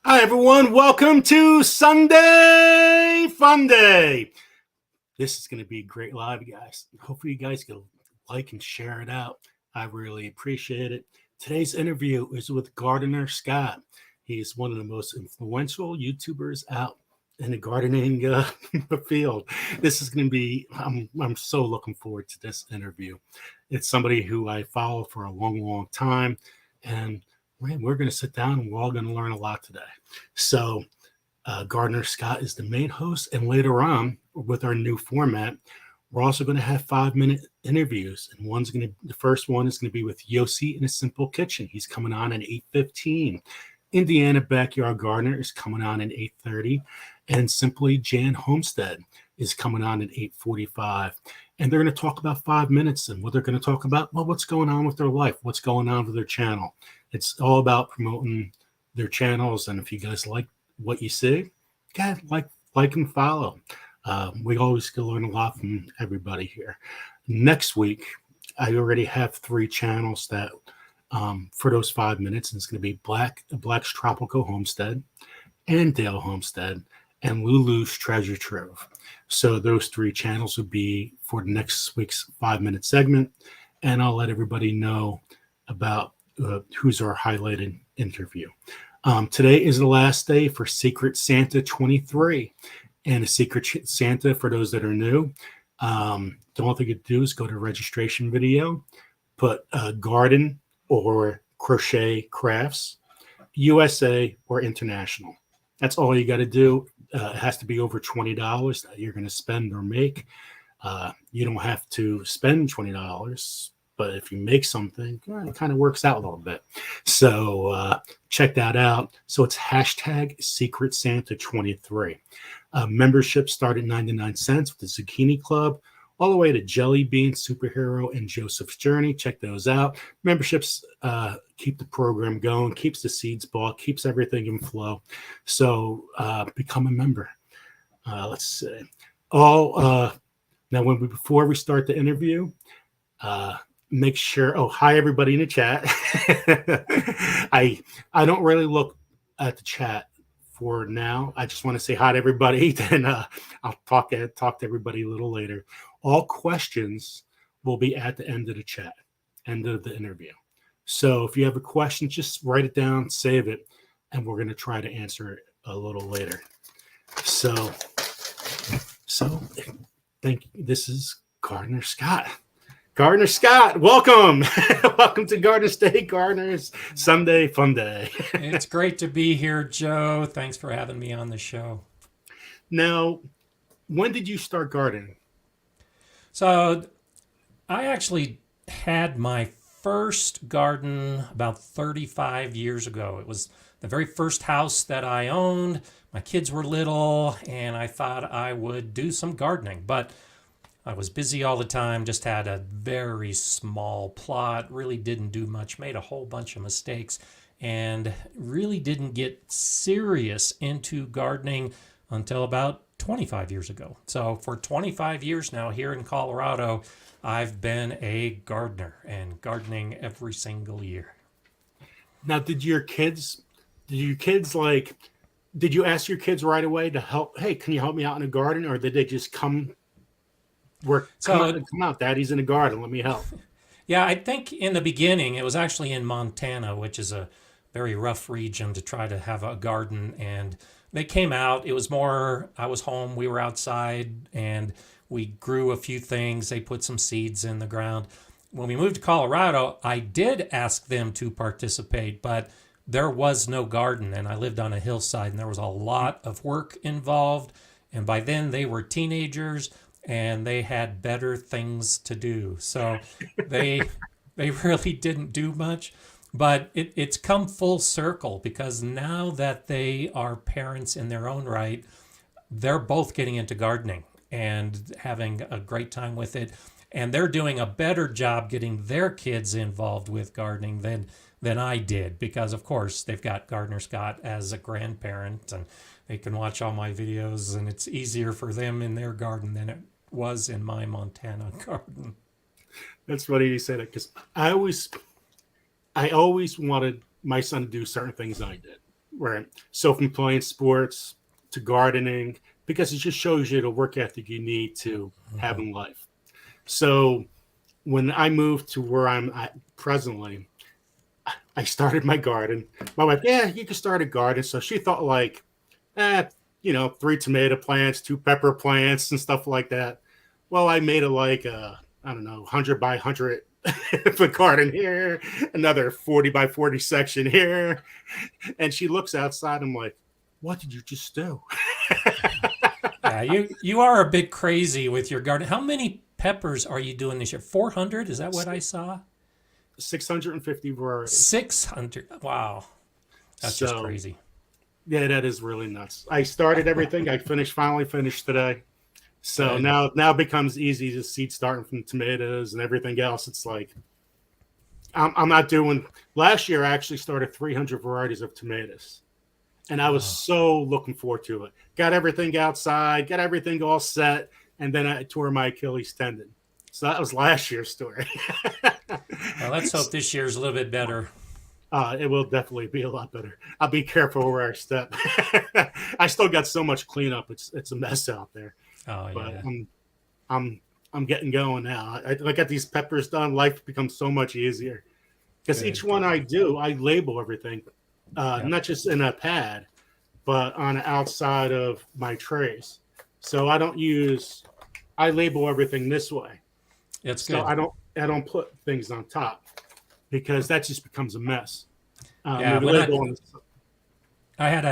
Hi, everyone. Welcome to Sunday Funday. This is going to be a great live, guys. Hopefully, you guys can like and share it out. I really appreciate it. Today's interview is with Gardener Scott. He's one of the most influential YouTubers out in the gardening field. This is going to be, I'm so looking forward to this interview. It's somebody who I follow for a long, long time. And we're going to sit down and we're all going to learn a lot today. So, Gardener Scott is the main host. And later on, with our new format, we're also going to have 5-minute interviews. And the first one is going to be with Yossi in a Simple Kitchen. He's coming on at 8:15. Indiana Backyard Gardener is coming on at 8:30. And Simply Jan Homestead is coming on at 8:45. And they're going to talk about 5 minutes. And what they're going to talk about, well, what's going on with their life, what's going on with their channel. It's all about promoting their channels. And if you guys like what you see, like and follow. We always can learn a lot from everybody here. Next week, I already have 3 channels that for those 5 minutes. And it's going to be Black's Tropical Homestead and Dale Homestead and Lulu's Treasure Trove. So those 3 channels will be for the next week's 5-minute segment. And I'll let everybody know about who's our highlighted interview. Today is the last day for Secret Santa 23. And a Secret Santa, for those that are new, the only thing you do is go to registration video, put garden or crochet crafts, USA or international. That's all you got to do. It has to be over $20 that you're going to spend or make. You don't have to spend $20. But if you make something, it kind of works out a little bit. So check that out. So it's hashtag Secret Santa 23. Memberships start at 99 cents with the Zucchini Club, all the way to Jelly Bean, Superhero, and Joseph's Journey. Check those out. Memberships keep the program going, keeps the seeds bought, keeps everything in flow. So become a member. Let's see. Now, before we start the interview, make sure, hi everybody in the chat. I don't really look at the chat for now. I just want to say hi to everybody. Then I'll talk to everybody a little later. All questions will be at the end of the chat, end of the interview. So if you have a question, just write it down, save it, and we're going to try to answer it a little later. So thank you. This is Gardener Scott. Gardener Scott, welcome. Welcome to Garden State Gardeners Sunday Fun Day. It's great to be here, Joe. Thanks for having me on the show. Now, when did you start gardening? So, I actually had my first garden about 35 years ago. It was the very first house that I owned. My kids were little, and I thought I would do some gardening, but I was busy all the time, just had a very small plot, really didn't do much, made a whole bunch of mistakes, and really didn't get serious into gardening until about 25 years ago. So for 25 years now here in Colorado, I've been a gardener and gardening every single year. Now, did you ask your kids right away to help? Hey, can you help me out in the garden? Or did they just come out, Daddy's in the garden, let me help? Yeah, I think in the beginning it was actually in Montana, which is a very rough region to try to have a garden. And they came out. It was more, I was home, we were outside, and we grew a few things. They put some seeds in the ground. When we moved to Colorado, I did ask them to participate, but there was no garden, and I lived on a hillside, and there was a lot of work involved. And by then they were teenagers, and they had better things to do. So they really didn't do much. But it's come full circle, because now that they are parents in their own right, they're both getting into gardening and having a great time with it. And they're doing a better job getting their kids involved with gardening than I did, because of course they've got Gardener Scott as a grandparent, and they can watch all my videos, and it's easier for them in their garden than it was in my Montana garden. That's funny you say that, because I always wanted my son to do certain things I did. right? So from playing sports to gardening, because it just shows you the work ethic you need to have Mhm. in life. So when I moved to where I'm at presently, I started my garden. My wife, yeah, you can start a garden. So she thought like, eh, 3 tomato plants, 2 pepper plants, and stuff like that. Well, I made it like I don't know, 100 by 100 foot garden here, another 40 by 40 section here. And she looks outside. I'm like, what did you just do? Yeah, you are a bit crazy with your garden. How many peppers are you doing this year? 400? Is that what I saw? 650 varieties. 600. Wow. That's just So crazy. yeah, that is really nuts. I started everything. I finally finished today. So Good. now it becomes easy to seed starting from tomatoes and everything else. It's like I'm not doing. Last year I actually started 300 varieties of tomatoes, and I was Wow. so looking forward to it. Got everything outside, got everything all set, and then I tore my Achilles tendon. So that was last year's story. Well, let's hope this year's a little bit better. It will definitely be a lot better. I'll be careful where I step. I still got so much cleanup. It's a mess out there, Oh, but yeah. I'm I'm getting going now. I got these peppers done. Life becomes so much easier because each Good, one good. I do, I label everything, Yeah. not just in a pad, but on the outside of my trays. So I don't use. I label everything this way. It's So good. I don't put things on top because that just becomes a mess. Yeah, We when label on the I had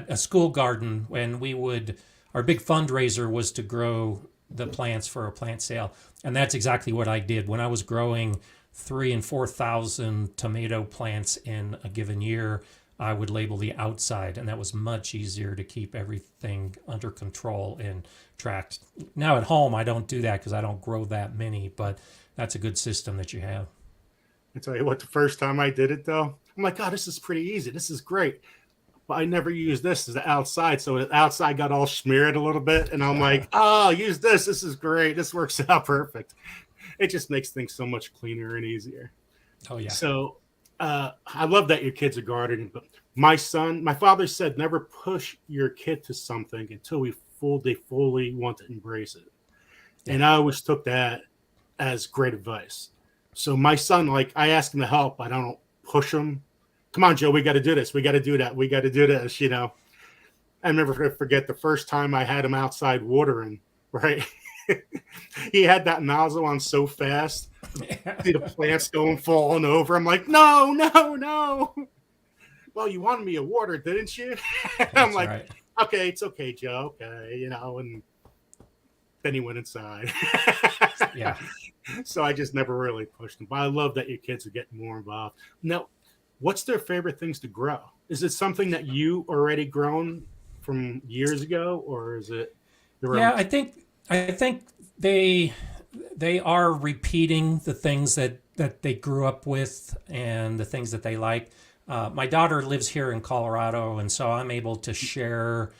a school garden when we would, our big fundraiser was to grow the plants for a plant sale. And that's exactly what I did. When I was growing 3,000 and 4,000 tomato plants in a given year, I would label the outside, and that was much easier to keep everything under control and tracked. Now at home, I don't do that because I don't grow that many, but that's a good system that you have. I tell you what, the first time I did it though, I'm like, oh, this is pretty easy. This is great. But I never used this as the outside. So the outside got all smeared a little bit. And I'm like, oh, use this. This is great. This works out perfect. It just makes things so much cleaner and easier. Oh, yeah. So I love that your kids are gardening. But my father said, never push your kid to something until they fully want to embrace it. Yeah. And I always took that as great advice. So my son, like, I ask him to help. I don't push him. Come on, Joe, we got to do this. We got to do that. We got to do this. I never forget the first time I had him outside watering, right? He had that nozzle on so fast. See the plants going falling over. I'm like, no, no, no. Well, you wanted me to water, didn't you? I'm That's like, right. okay, it's okay, Joe. Okay, and then he went inside. Yeah. So I just never really pushed them. But I love that your kids are getting more involved. Now, what's their favorite things to grow? Is it something that you already grown from years ago, or is it their Yeah, own? I think they are repeating the things that they grew up with and the things that they like. My daughter lives here in Colorado, and so I'm able to share,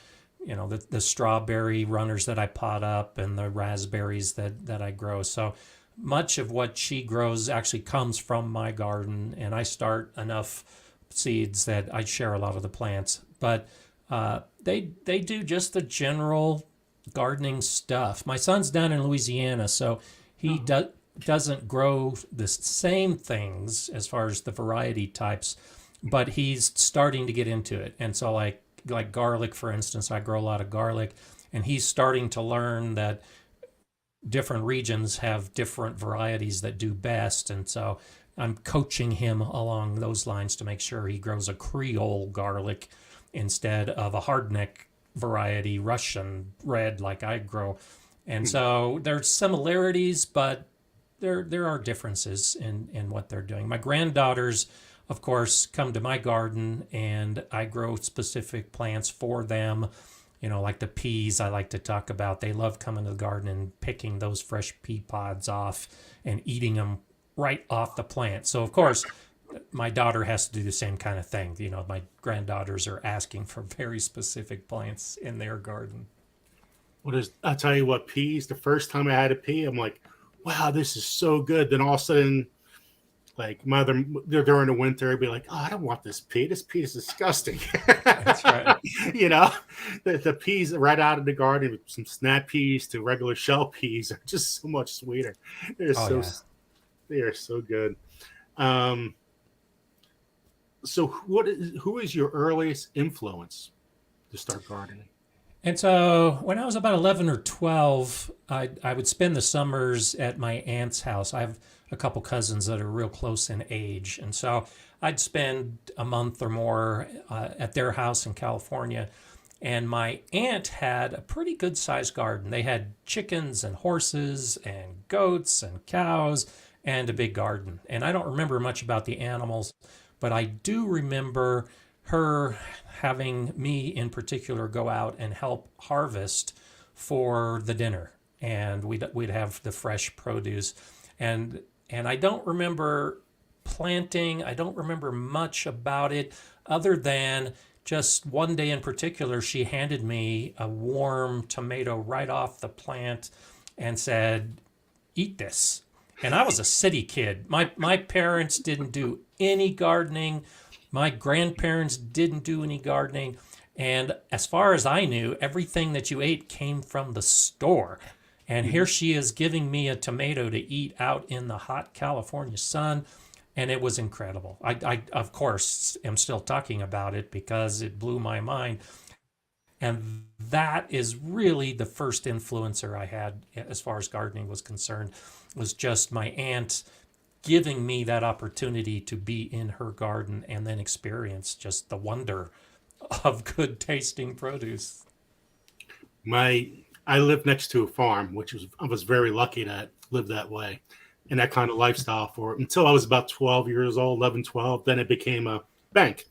the strawberry runners that I pot up and the raspberries that I grow. So much of what she grows actually comes from my garden, and I start enough seeds that I share a lot of the plants. But they do just the general gardening stuff. My son's down in Louisiana, so he Oh, doesn't grow the same things as far as the variety types, but he's starting to get into it. And so like garlic, for instance, I grow a lot of garlic, and he's starting to learn that different regions have different varieties that do best. And so I'm coaching him along those lines to make sure he grows a Creole garlic instead of a hardneck variety Russian red like I grow. And so there's similarities, but there are differences in what they're doing. My granddaughters, of course, come to my garden, and I grow specific plants for them. Like the peas I like to talk about. They love coming to the garden and picking those fresh pea pods off and eating them right off the plant. So, of course, my daughter has to do the same kind of thing. My granddaughters are asking for very specific plants in their garden. I'll tell you what, peas, the first time I had a pea, I'm like, wow, this is so good. Then all of a sudden, Like mother during the winter, I'd be like, "Oh, I don't want this pea. This pea is disgusting." That's right. you know, the peas right out of the garden with some snap peas to regular shell peas are just so much sweeter. They're Oh so yeah. they are so good. Um, so who is your earliest influence to start gardening? And so when I was about 11 or 12, I would spend the summers at my aunt's house. I have a couple cousins that are real close in age. And so I'd spend a month or more at their house in California. And my aunt had a pretty good sized garden. They had chickens and horses and goats and cows and a big garden. And I don't remember much about the animals, but I do remember her having me in particular go out and help harvest for the dinner, and we'd have the fresh produce, and I don't remember planting. I don't remember much about it other than just one day in particular she handed me a warm tomato right off the plant and said, "Eat this." And I was a city kid. My parents didn't do any gardening. My grandparents didn't do any gardening. And as far as I knew, everything that you ate came from the store. And here she is giving me a tomato to eat out in the hot California sun. And it was incredible. I of course, am still talking about it because it blew my mind. And that is really the first influencer I had as far as gardening was concerned, was just my aunt giving me that opportunity to be in her garden and then experience just the wonder of good tasting produce. My I lived next to a farm, which was I was very lucky to live that way and that kind of lifestyle for until I was about 12 years old, 11, 12. Then it became a bank.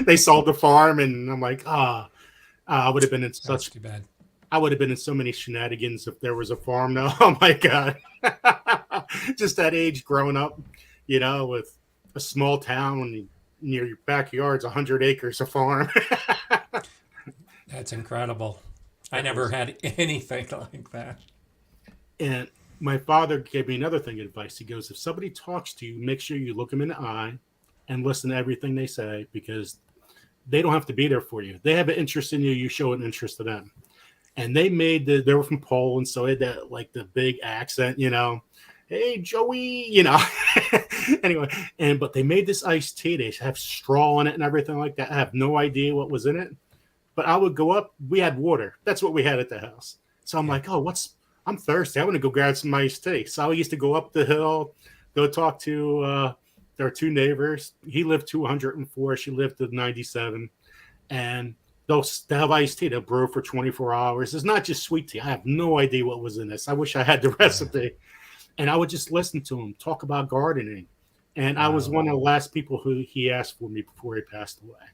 They sold the farm, and I'm like, I would have been in That's such too bad. I would have been in so many shenanigans if there was a farm now. Oh my god. Just that age growing up, with a small town near your backyard's 100 acres of farm. That's incredible. I That never was had anything like that. and my father gave me another thing of advice. He goes, if somebody talks to you, make sure you look them in the eye and listen to everything they say, because they don't have to be there for you. They have an interest in you, you show an interest to them. And they were from Poland, so they had that like the big accent. Hey Joey. Anyway, but they made this iced tea. They have straw in it and everything like that. I have no idea what was in it, but I would go up. We had water. That's what we had at the house. So I'm Yeah. like, I'm thirsty. I want to go grab some iced tea. So I used to go up the hill, go talk to their two neighbors. He lived to 104. She lived to 97, and they'll have iced tea. They'll brew for 24 hours. It's not just sweet tea. I have no idea what was in this. I wish I had the Yeah. recipe. And I would just listen to him talk about gardening. And I was Wow. one of the last people who he asked for me before he passed away.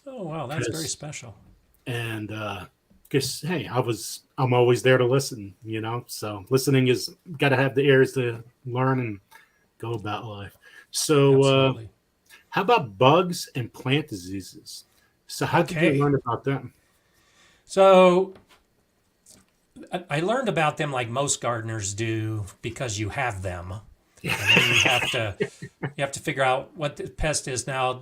Oh, wow. That's very special. And because hey, I'm always there to listen. So listening is got to have the ears to learn and go about life. So Absolutely. how about bugs and plant diseases? So how did you Okay. learn about them? So I learned about them like most gardeners do because you have them. And then you have to figure out what the pest is. Now,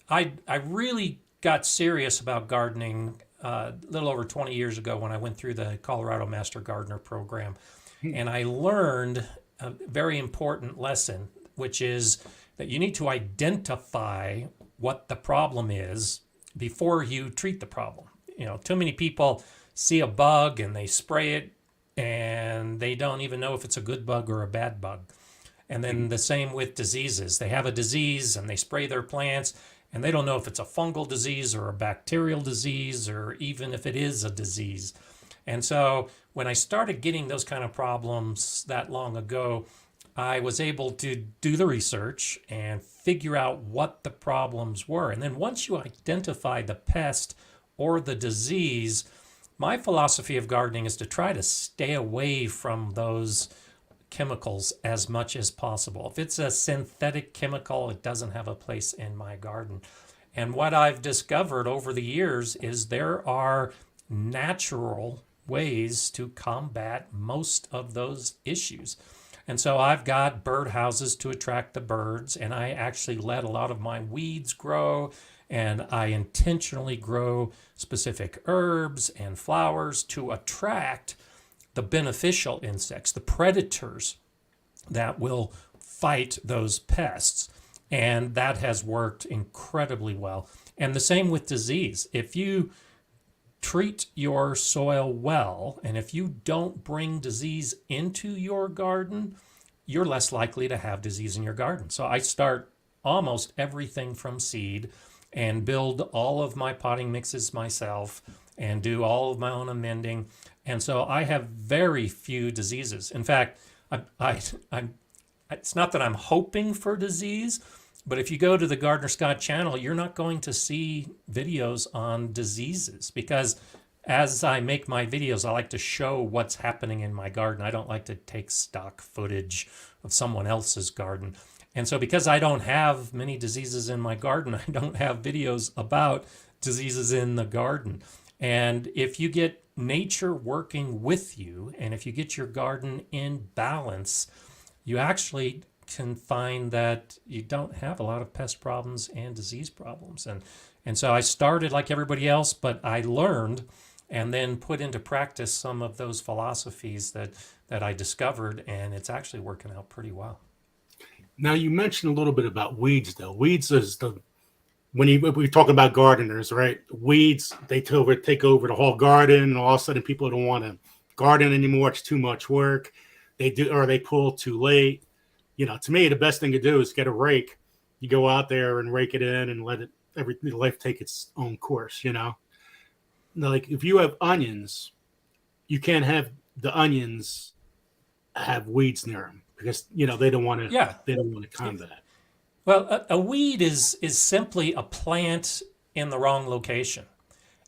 I really got serious about gardening a little over 20 years ago when I went through the Colorado Master Gardener program, and I learned a very important lesson, which is that you need to identify what the problem is before you treat the problem. Too many people see a bug and they spray it and they don't even know if it's a good bug or a bad bug. And then the same with diseases. They have a disease and they spray their plants and they don't know if it's a fungal disease or a bacterial disease or even if it is a disease. And so when I started getting those kind of problems that long ago, I was able to do the research and figure out what the problems were. And then once you identify the pest or the disease, my philosophy of gardening is to try to stay away from those chemicals as much as possible. If it's a synthetic chemical, it doesn't have a place in my garden. And what I've discovered over the years is there are natural ways to combat most of those issues. And so I've got bird houses to attract the birds, and I actually let a lot of my weeds grow, and I intentionally grow specific herbs and flowers to attract the beneficial insects, the predators that will fight those pests. And that has worked incredibly well. And the same with disease. If you treat your soil well, and if you don't bring disease into your garden, you're less likely to have disease in your garden. So I start almost everything from seed and build all of my potting mixes myself and do all of my own amending. And so I have very few diseases. In fact, I'm it's not that I'm hoping for disease, but if you go to the Gardner Scott channel, you're not going to see videos on diseases because as I make my videos, I like to show what's happening in my garden. I don't like to take stock footage of someone else's garden. And so because I don't have many diseases in my garden, I don't have videos about diseases in the garden. And if you get nature working with you, and if you get your garden in balance, you actually can find that you don't have a lot of pest problems and disease problems. And so I started like everybody else, but I learned and then put into practice some of those philosophies that I discovered, and it's actually working out pretty well. Now, you mentioned a little bit about weeds, though. Weeds is when we talk about gardeners, right? Weeds, they take over the whole garden, and all of a sudden people don't want to garden anymore. It's too much work. They pull too late. To me, the best thing to do is get a rake. You go out there and rake it in and let life take its own course. Like if you have onions, you can't have the onions have weeds near them because they don't want to. Yeah. They don't want to combat. Well, a weed is simply a plant in the wrong location.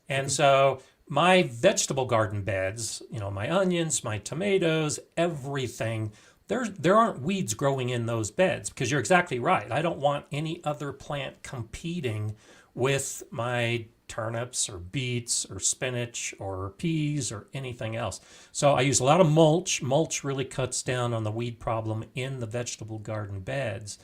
And so my vegetable garden beds, my onions, my tomatoes, everything, there aren't weeds growing in those beds because you're exactly right. I don't want any other plant competing with my turnips or beets or spinach or peas or anything else. So I use a lot of mulch. Mulch really cuts down on the weed problem in the vegetable garden beds.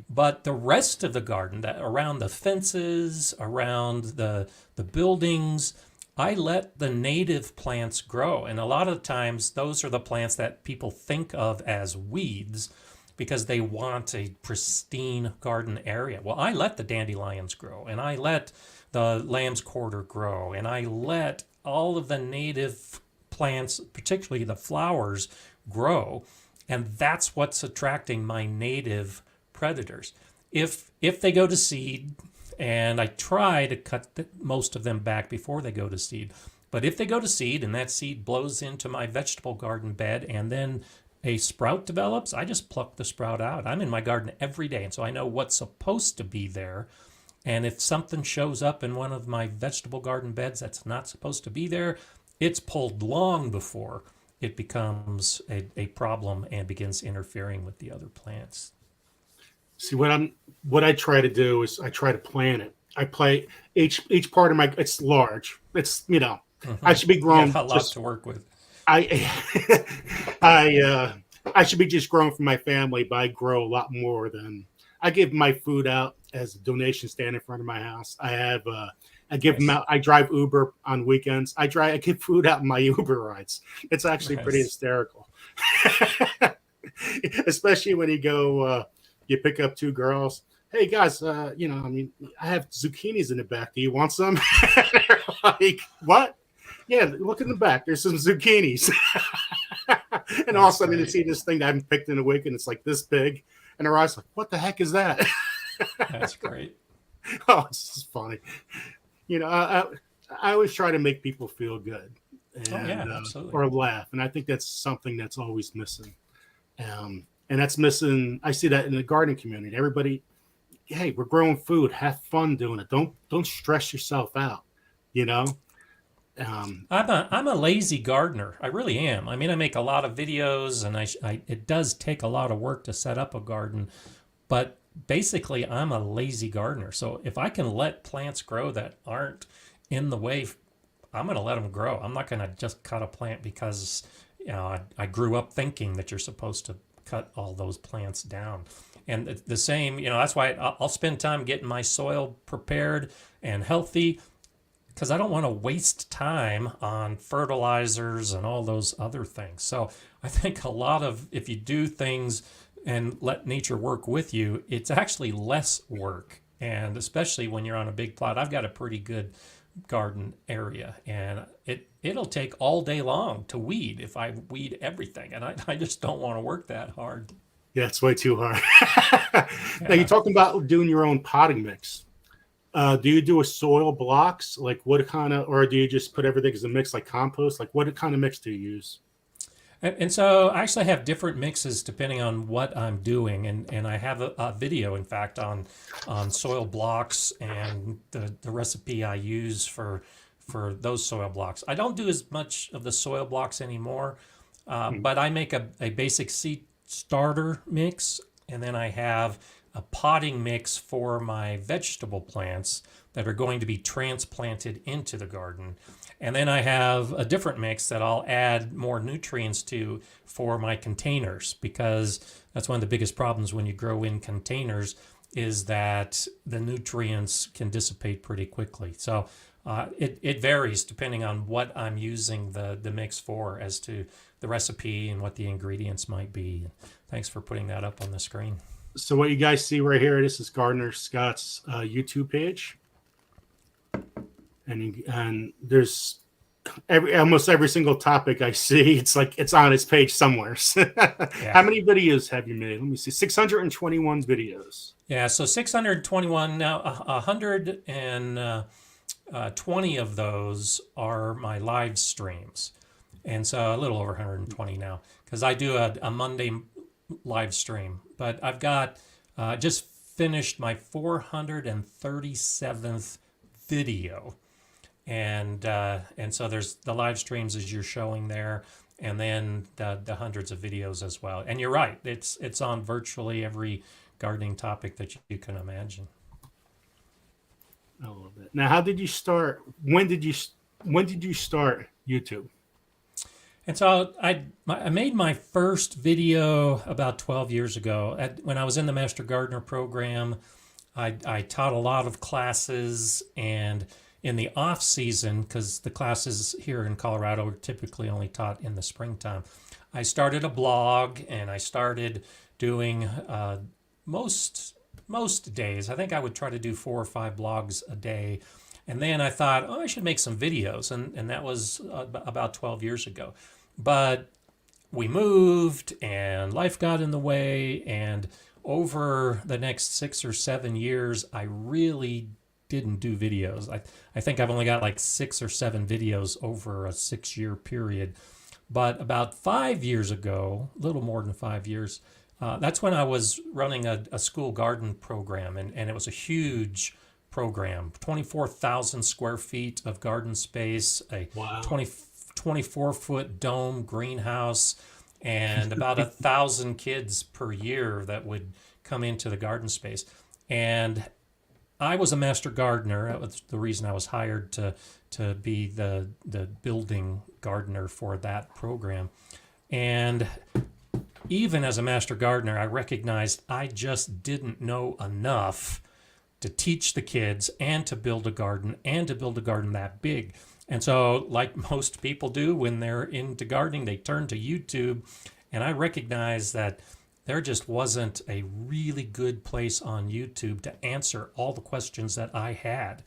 But the rest of the garden, that around the fences, around the buildings, I let the native plants grow. And a lot of times those are the plants that people think of as weeds because they want a pristine garden area. Well, I let the dandelions grow, and I let the lamb's quarter grow, and I let all of the native plants, particularly the flowers, grow. And that's what's attracting my native predators. If they go to seed, and I try to cut most of them back before they go to seed, but if they go to seed and that seed blows into my vegetable garden bed and then a sprout develops, I just pluck the sprout out. I'm in my garden every day, and so I know what's supposed to be there. And if something shows up in one of my vegetable garden beds that's not supposed to be there, it's pulled long before it becomes a problem and begins interfering with the other plants. See, what I try to do is I try to plan it. I play each part of it's large. It's I should be grown. You got a lot to work with. I should be just growing for my family, but I grow a lot more than I give my food out as a donation stand in front of my house. I give them out. I drive Uber on weekends. I give food out in my Uber rides. It's actually pretty hysterical, especially when you pick up two girls. Hey guys, I have zucchinis in the back. Do you want some? Like, what? Yeah, look in the back. There's some zucchinis. And all of a sudden you see this thing that I haven't picked in a week, and it's like this big. And their eyes like, what the heck is that? That's great. Oh, it's just funny. I always try to make people feel good absolutely. Or laugh. And I think that's something that's always missing. And that's missing. I see that in the gardening community. Everybody, hey, we're growing food. Have fun doing it. Don't stress yourself out. I'm a lazy gardener. I really am. I mean, I make a lot of videos, and it does take a lot of work to set up a garden. But basically, I'm a lazy gardener. So if I can let plants grow that aren't in the way, I'm going to let them grow. I'm not going to just cut a plant because I grew up thinking that you're supposed to cut all those plants down. And the same, that's why I'll spend time getting my soil prepared and healthy, because I don't want to waste time on fertilizers and all those other things. So I think a lot of, if you do things and let nature work with you, it's actually less work. And especially when you're on a big plot, I've got a pretty good garden area, and it'll take all day long to weed if I weed everything. And I just don't want to work that hard. Yeah, it's way too hard. Now, you're Yeah. talking about doing your own potting mix. Do you do a soil blocks? Like what kind of, or do you just put everything as a mix like compost? Like what kind of mix do you use? And so I actually have different mixes depending on what I'm doing. And I have a video, in fact, on soil blocks and the recipe I use for those soil blocks. I don't do as much of the soil blocks anymore, Hmm. but I make a basic seed starter mix, and then I have a potting mix for my vegetable plants that are going to be transplanted into the garden. And then I have a different mix that I'll add more nutrients to for my containers, because that's one of the biggest problems when you grow in containers is that the nutrients can dissipate pretty quickly. So it varies depending on what I'm using the mix for as to the recipe and what the ingredients might be. Thanks for putting that up on the screen. So what you guys see right here, this is Gardener Scott's YouTube page, and there's almost every single topic I see. It's like it's on his page somewhere. Yeah. How many videos have you made? Let me see. 621 videos. Yeah, so 621 now, 120 of those are my live streams. And so a little over 120 now, because I do a Monday live stream. But I've got just finished my 437th video. And so there's the live streams as you're showing there, and then the hundreds of videos as well. And you're right, it's on virtually every gardening topic that you can imagine. I love it. Now, how did you start? When did you start YouTube? And so I made my first video about 12 years ago. When I was in the Master Gardener program, I taught a lot of classes, and in the off season, because the classes here in Colorado are typically only taught in the springtime, I started a blog, and I started doing most days. I think I would try to do 4 or 5 blogs a day. And then I thought, oh, I should make some videos. And that was about 12 years ago. But we moved and life got in the way. And over the next 6 or 7 years, I really didn't do videos. I think I've only got like 6 or 7 videos over a 6-year period. But about 5 years ago, a little more than 5 years, that's when I was running a school garden program, and it was a huge program, 24,000 square feet of garden space, a Wow. 24-foot dome greenhouse, and about 1,000 kids per year that would come into the garden space. And I was a master gardener. That was the reason I was hired to be the building gardener for that program. And even as a master gardener, I recognized I just didn't know enough to teach the kids and to build a garden that big. And so, like most people do when they're into gardening, they turn to YouTube. And I recognized that there just wasn't a really good place on YouTube to answer all the questions that I had.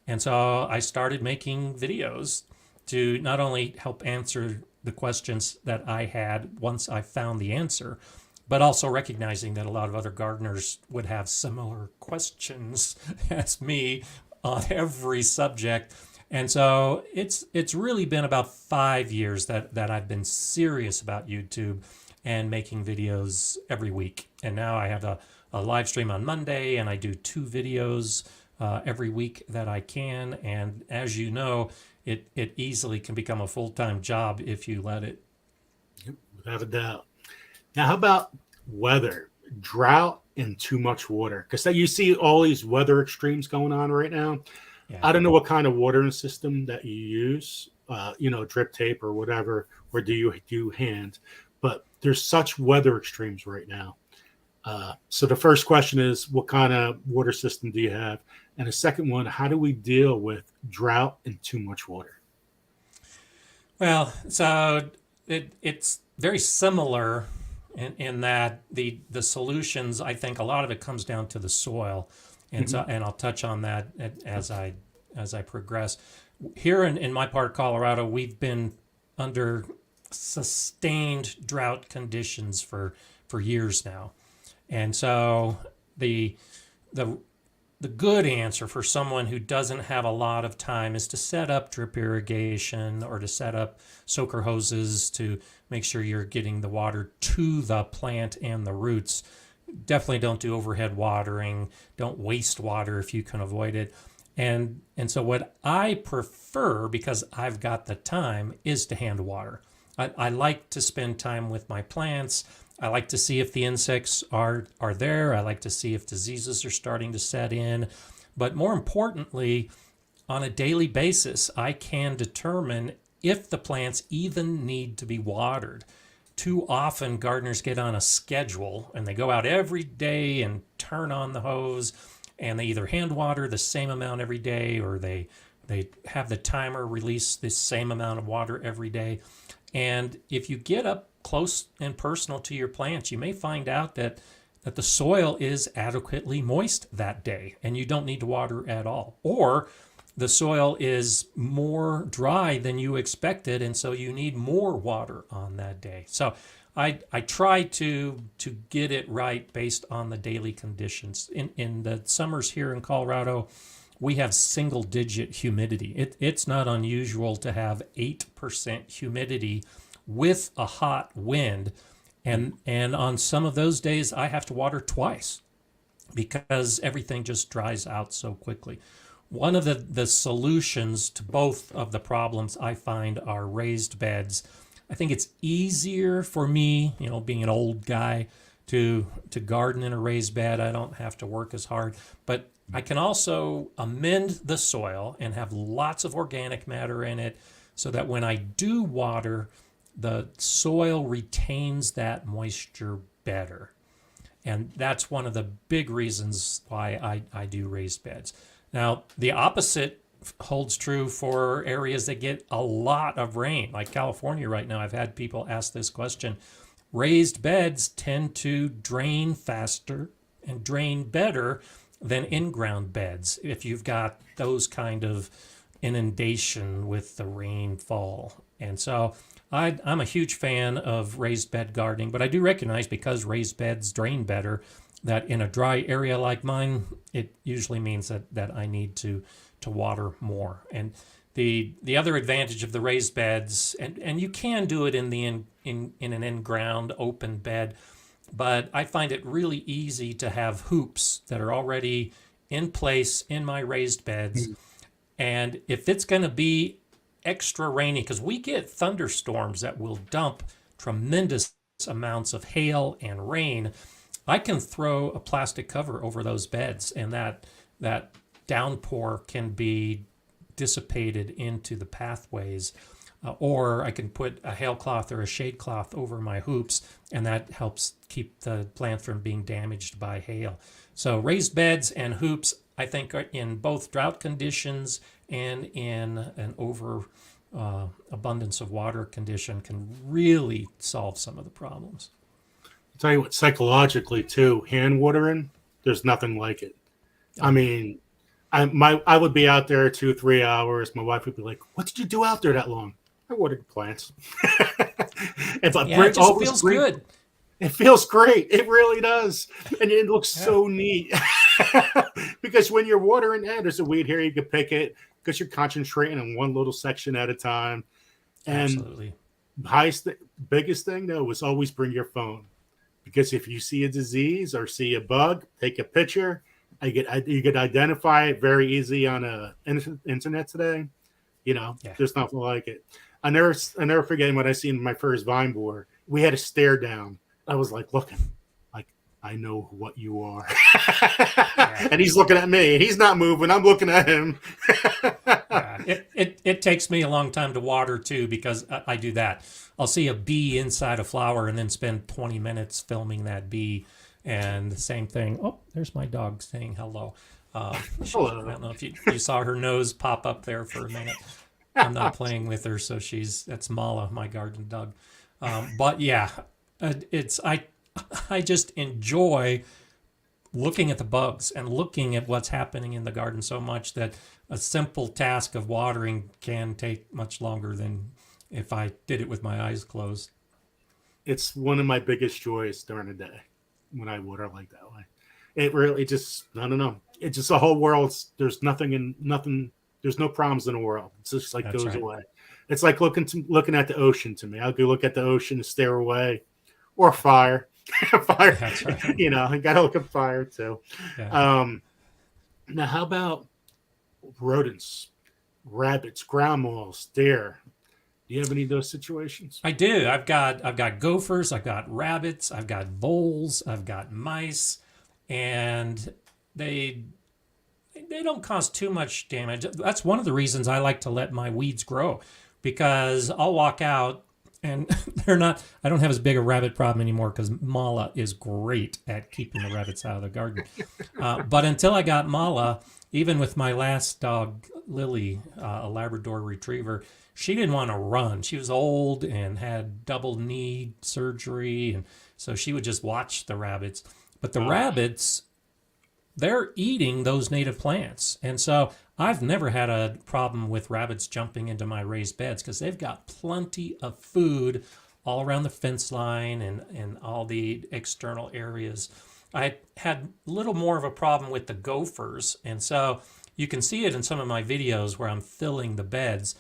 And so I started making videos to not only help answer the questions that I had once I found the answer, but also recognizing that a lot of other gardeners would have similar questions as me on every subject. And so it's really been about 5 years that I've been serious about YouTube and making videos every week. And now I have a live stream on Monday, and I do 2 videos every week that I can. And as you know, it easily can become a full-time job if you let it. Yep, without a doubt. Now, how about weather, drought, and too much water? Because you see all these weather extremes going on right now. Yeah. I don't know what kind of watering system that you use, drip tape or whatever, or do you hand? But there's such weather extremes right now. So the first question is, what kind of water system do you have? And the second one, how do we deal with drought and too much water? Well, so it's very similar in that the solutions, I think a lot of it comes down to the soil. And Mm-hmm. so, and I'll touch on that as I progress. Here in my part of Colorado, we've been under sustained drought conditions for years now. And so the the the good answer for someone who doesn't have a lot of time is to set up drip irrigation or to set up soaker hoses to make sure you're getting the water to the plant and the roots. Definitely don't do overhead watering. Don't waste water if you can avoid it. And so what I prefer, because I've got the time, is to hand water. I like to spend time with my plants. I like to see if the insects are there. I like to see if diseases are starting to set in. But more importantly, on a daily basis, I can determine if the plants even need to be watered. Too often, gardeners get on a schedule and they go out every day and turn on the hose, and they either hand water the same amount every day, or they have the timer release the same amount of water every day. And if you get up close and personal to your plants, you may find out that the soil is adequately moist that day and you don't need to water at all. Or the soil is more dry than you expected, and so you need more water on that day. So I try to get it right based on the daily conditions. In the summers here in Colorado, we have single digit humidity. It's not unusual to have 8% humidity with a hot wind. And on some of those days, I have to water twice because everything just dries out so quickly. One of the solutions to both of the problems I find are raised beds. I think it's easier for me, being an old guy, to garden in a raised bed. I don't have to work as hard, but I can also amend the soil and have lots of organic matter in it so that when I do water, the soil retains that moisture better. And that's one of the big reasons why I do raised beds. Now, the opposite holds true for areas that get a lot of rain, like California right now. I've had people ask this question. Raised beds tend to drain faster and drain better than in-ground beds if you've got those kind of inundation with the rainfall. And so I'm a huge fan of raised bed gardening, but I do recognize, because raised beds drain better, that in a dry area like mine, it usually means that I need to water more. And the other advantage of the raised beds, and you can do it in an in-ground open bed, but I find it really easy to have hoops that are already in place in my raised beds. And if it's going to be extra rainy, because we get thunderstorms that will dump tremendous amounts of hail and rain, I can throw a plastic cover over those beds, and that downpour can be dissipated into the pathways. Or I can put a hail cloth or a shade cloth over my hoops, and that helps keep the plant from being damaged by hail. So raised beds and hoops, I think, are in both drought conditions and in an abundance of water condition, can really solve some of the problems. I'll tell you what, psychologically too, hand watering, there's nothing like it. I mean, I would be out there 2-3 hours. My wife would be like, "What did you do out there that long?" I watered the plants. If I It just feels good. It feels great. It really does. And it looks so neat. Because when you're watering that, there's a weed here, you can pick it because you're concentrating on one little section at a time. And Absolutely. Biggest thing, though, was always bring your phone. Because if you see a disease or see a bug, take a picture. You could identify it very easy on internet today. There's nothing like it. I never forget when I seen my first vine borer. We had to stare down. I was like looking, like I know what you are. Yeah. And he's looking at me. He's not moving. I'm looking at him. Yeah, it takes me a long time to water too because I do that. I'll see a bee inside a flower and then spend 20 minutes filming that bee. And the same thing. Oh, there's my dog saying hello. I Hello. don't know if you saw her nose pop up there for a minute. I'm not playing with her, so that's Mala, my garden dog. But yeah, it's I just enjoy looking at the bugs and looking at what's happening in the garden so much that a simple task of watering can take much longer than if I did it with my eyes closed. It's one of my biggest joys during the day when I water like that way. It really just, I don't know. It's just a whole world. There's nothing. There's no problems in the world. It's just like That's goes right. away. It's like looking at the ocean to me. I'll go look at the ocean and stare away, or fire. Fire. That's right. I gotta look at fire too. Yeah. Um, Now, how about rodents, rabbits, ground moles, deer? Do you have any of those situations? I do. I've got gophers, I've got rabbits, I've got voles, I've got mice, and they they don't cause too much damage. That's one of the reasons I like to let my weeds grow because I'll walk out and they're not, I don't have as big a rabbit problem anymore because Mala is great at keeping the rabbits out of the garden. But until I got Mala, even with my last dog, Lily, a Labrador retriever, she didn't want to run. She was old and had double knee surgery. And so she would just watch the rabbits. But the rabbits, they're eating those native plants. And so I've never had a problem with rabbits jumping into my raised beds because they've got plenty of food all around the fence line and all the external areas. I had a little more of a problem with the gophers. And so you can see it in some of my videos where I'm filling the beds.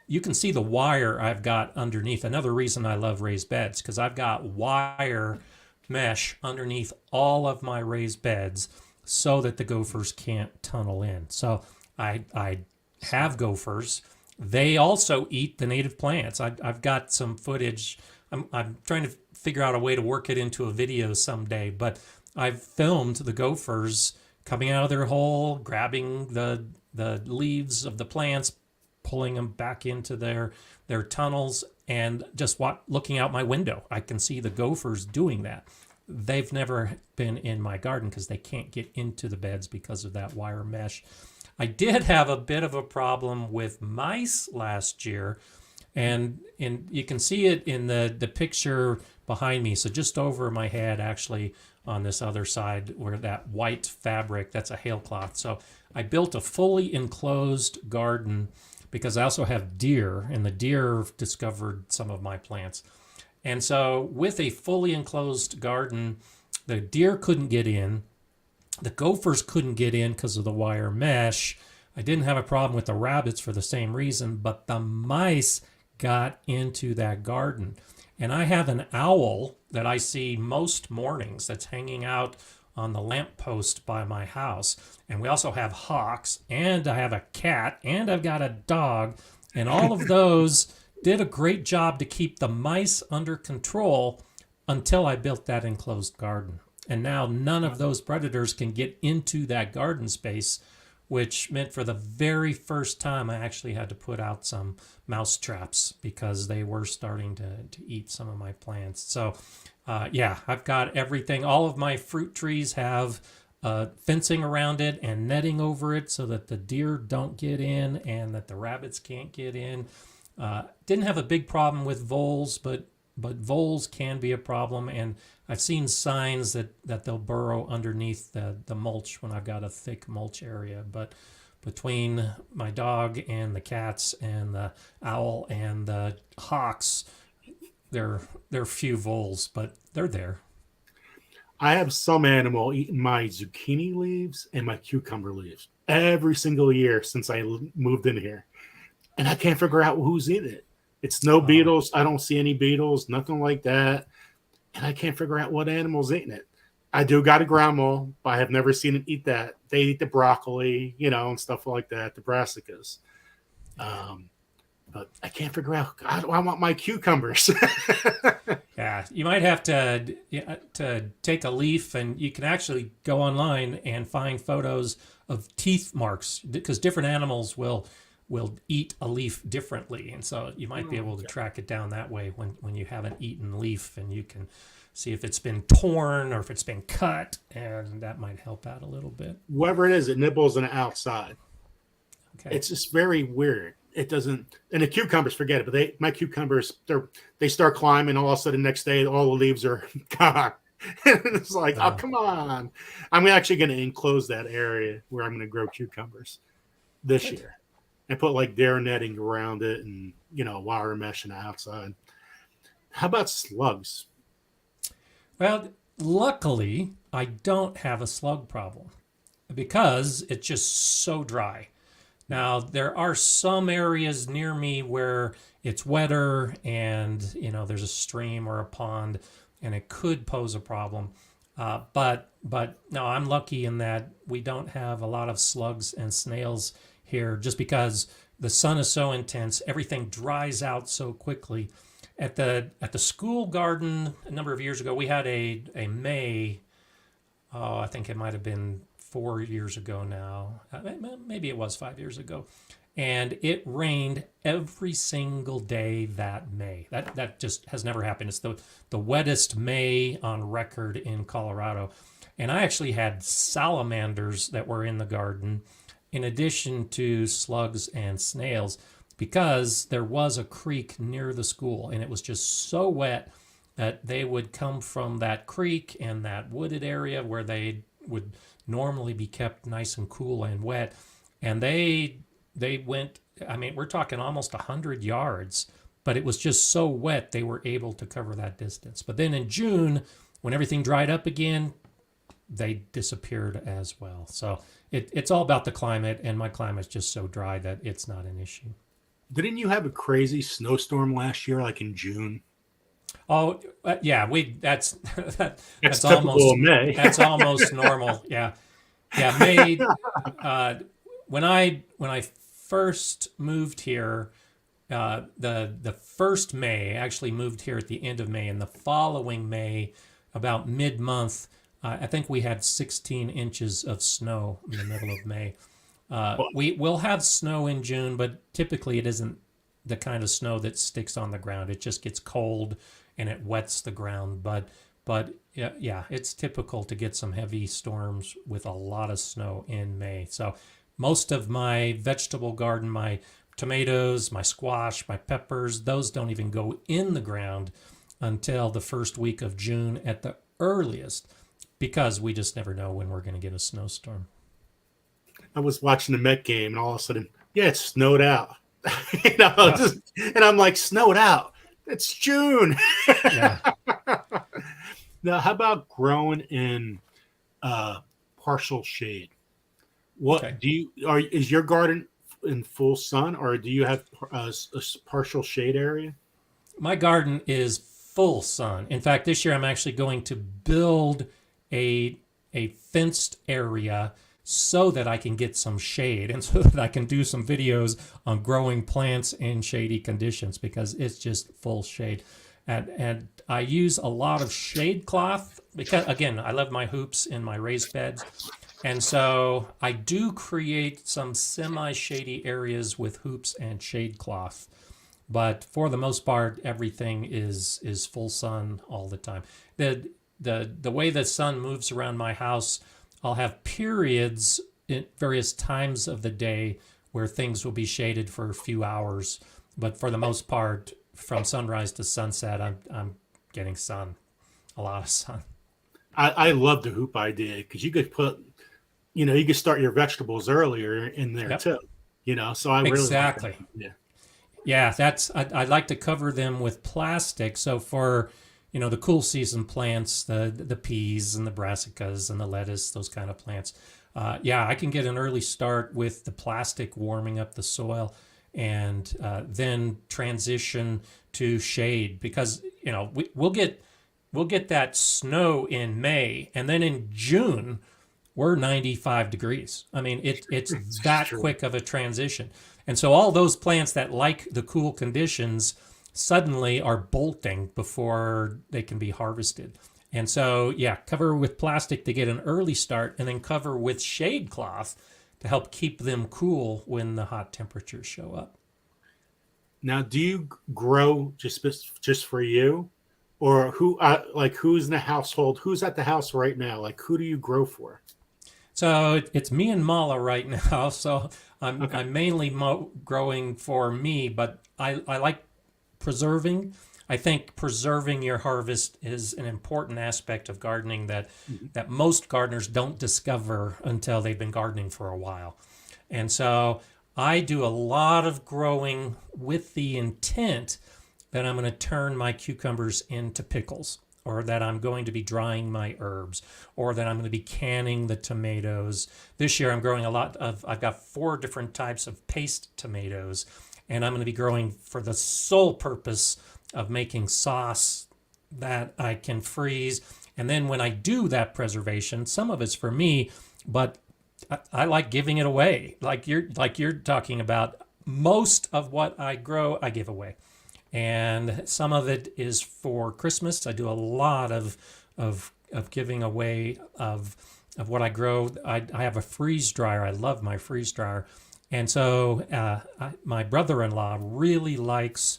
You can see the wire I've got underneath. Another reason I love raised beds because I've got wire mesh underneath all of my raised beds so that the gophers can't tunnel in. So I have gophers. They also eat the native plants. I've got some footage. I'm trying to figure out a way to work it into a video someday, but I've filmed the gophers coming out of their hole, grabbing the leaves of the plants, pulling them back into their tunnels, and just looking out my window. I can see the gophers doing that. They've never been in my garden because they can't get into the beds because of that wire mesh. I did have a bit of a problem with mice last year, and you can see it in the picture behind me. So just over my head, actually, on this other side, where that white fabric, that's a hailcloth. So I built a fully enclosed garden because I also have deer, and the deer discovered some of my plants. And so with a fully enclosed garden, the deer couldn't get in. The gophers couldn't get in because of the wire mesh. I didn't have a problem with the rabbits for the same reason, but the mice got into that garden. And I have an owl that I see most mornings that's hanging out on the lamppost by my house. And we also have hawks, and I have a cat, and I've got a dog. And all of those did a great job to keep the mice under control until I built that enclosed garden. And now none of those predators can get into that garden space, which meant for the very first time I actually had to put out some mouse traps because they were starting to eat some of my plants. So yeah, I've got everything. All of my fruit trees have fencing around it and netting over it so that the deer don't get in and that the rabbits can't get in. Didn't have a big problem with voles, but voles can be a problem, and I've seen signs that they'll burrow underneath the mulch when I've got a thick mulch area. But between my dog and the cats and the owl and the hawks, there are few voles, but they're there. I have some animal eating my zucchini leaves and my cucumber leaves every single year since I moved in here. And I can't figure out who's in it. It's no beetles. I don't see any beetles, nothing like that. And I can't figure out what animal's eating it. I do got a ground mole, but I have never seen it eat that. They eat the broccoli, and stuff like that, the brassicas. but I can't figure out. I want my cucumbers. Yeah, you might have to take a leaf, and you can actually go online and find photos of teeth marks because different animals will eat a leaf differently, and so you might be able to track it down that way when you haven't eaten leaf, and you can see if it's been torn or if it's been cut, and that might help out a little bit. Whoever it is, it nibbles on the outside. Okay. It's just very weird. It doesn't, and the cucumbers, forget it. But my cucumbers, they start climbing. All of a sudden, the next day, all the leaves are gone. It's like, oh, come on! I'm actually going to enclose that area where I'm going to grow cucumbers this year, and put like dare netting around it, and wire mesh on the outside. How about slugs? Well, luckily, I don't have a slug problem because it's just so dry. Now, there are some areas near me where it's wetter and, there's a stream or a pond and it could pose a problem. But no, I'm lucky in that we don't have a lot of slugs and snails here just because the sun is so intense, everything dries out so quickly. At the school garden a number of years ago, we had a May. Oh, I think it might have been 4 years ago now. Maybe it was 5 years ago. And it rained every single day that May. That just has never happened. It's the wettest May on record in Colorado. And I actually had salamanders that were in the garden in addition to slugs and snails because there was a creek near the school and it was just so wet that they would come from that creek and that wooded area where they would normally be kept nice and cool and wet. And they went, I mean, we're talking almost 100 yards, but it was just so wet they were able to cover that distance. But then in June, when everything dried up again, they disappeared as well. So it's all about the climate, and my climate's just so dry that it's not an issue. Didn't you have a crazy snowstorm last year, like in June? Oh, yeah, that's It's that's typical almost of May. that's almost normal. Yeah, yeah. May when I first moved here, the first May, I actually moved here at the end of May, and the following May, about mid-month, I think we had 16 inches of snow in the middle of May. We will have snow in June, but typically it isn't the kind of snow that sticks on the ground. It just gets cold and it wets the ground. But yeah, it's typical to get some heavy storms with a lot of snow in May. So most of my vegetable garden, my tomatoes, my squash, my peppers, those don't even go in the ground until the first week of June at the earliest, because we just never know when we're going to get a snowstorm. I was watching the Met game, and all of a sudden, yeah, it snowed out. And I'm like, snowed out. It's June. Yeah. Now, how about growing in partial shade? What Okay. is your garden in full sun, or do you have a partial shade area? My garden is full sun. In fact, this year I'm actually going to build a fenced area so that I can get some shade and so that I can do some videos on growing plants in shady conditions because it's just full shade. And I use a lot of shade cloth because, again, I love my hoops in my raised beds. And so I do create some semi-shady areas with hoops and shade cloth. But for the most part, everything is full sun all the time. The way the sun moves around my house, I'll have periods at various times of the day where things will be shaded for a few hours. But for the most part, from sunrise to sunset, I'm getting sun, a lot of sun. I love the hoop idea because you could put, you could start your vegetables earlier in there too. So I really exactly. Like that. Yeah, I like to cover them with plastic. So for the cool season plants, the peas and the brassicas and the lettuce, those kind of plants. I can get an early start with the plastic warming up the soil and then transition to shade because we'll get that snow in May and then in June we're 95 degrees. I mean it's that quick of a transition. And so all those plants that like the cool conditions suddenly are bolting before they can be harvested. And so, yeah, cover with plastic to get an early start, and then cover with shade cloth to help keep them cool when the hot temperatures show up. Now, do you grow just for you, or who like who's in the household? Who's at the house right now? Like who do you grow for? So it's me and Mala right now. So Okay. I'm mainly growing for me, but I like preserving. I think preserving your harvest is an important aspect of gardening Mhm. that most gardeners don't discover until they've been gardening for a while. And so I do a lot of growing with the intent that I'm going to turn my cucumbers into pickles, or that I'm going to be drying my herbs, or that I'm going to be canning the tomatoes. This year I'm growing I've got 4 different types of paste tomatoes, and I'm going to be growing for the sole purpose of making sauce that I can freeze. And then when I do that preservation, some of it's for me, but I like giving it away. Like you're talking about, most of what I grow, I give away. And some of it is for Christmas. I do a lot of giving away of what I grow. I have a freeze dryer. I love my freeze dryer. And so my brother-in-law really likes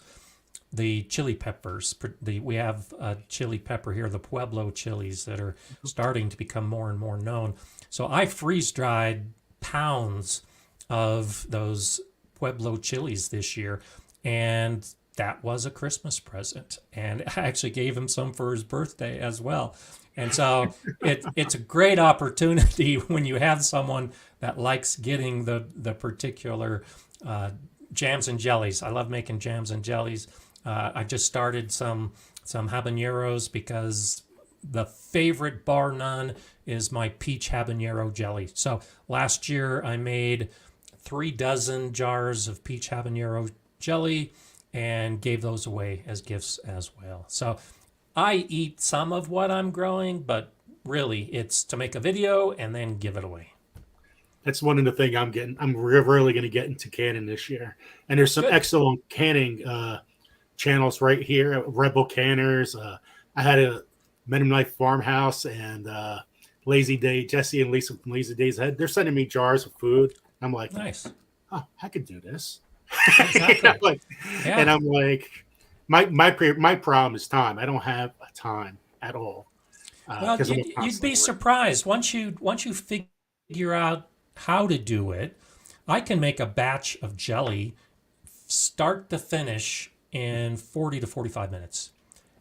the chili peppers. We have a chili pepper here, the Pueblo chilies, that are starting to become more and more known. So I freeze dried pounds of those Pueblo chilies this year, and that was a Christmas present. And I actually gave him some for his birthday as well. And so it's a great opportunity when you have someone that likes getting the particular jams and jellies. I love making jams and jellies. I just started some habaneros, because the favorite, bar none, is my peach habanero jelly. So last year I made 3 dozen jars of peach habanero jelly and gave those away as gifts as well. So I eat some of what I'm growing, but really it's to make a video and then give it away. That's one of the things I'm getting. I'm really going to get into canning this year, and there's some Good. excellent canning channels right here. Rebel Canners. I had a Mennonite Farmhouse and Lazy Day. Jesse and Lisa from Lazy Days ahead. They're sending me jars of food. I'm like, Nice. oh, I could do this. Exactly. Like, and Yeah. I'm like, my problem is time. I don't have a time at all Well, because I'm you'd be constantly working. surprised once you figure out how to do it. I can make a batch of jelly start to finish in 40 to 45 minutes.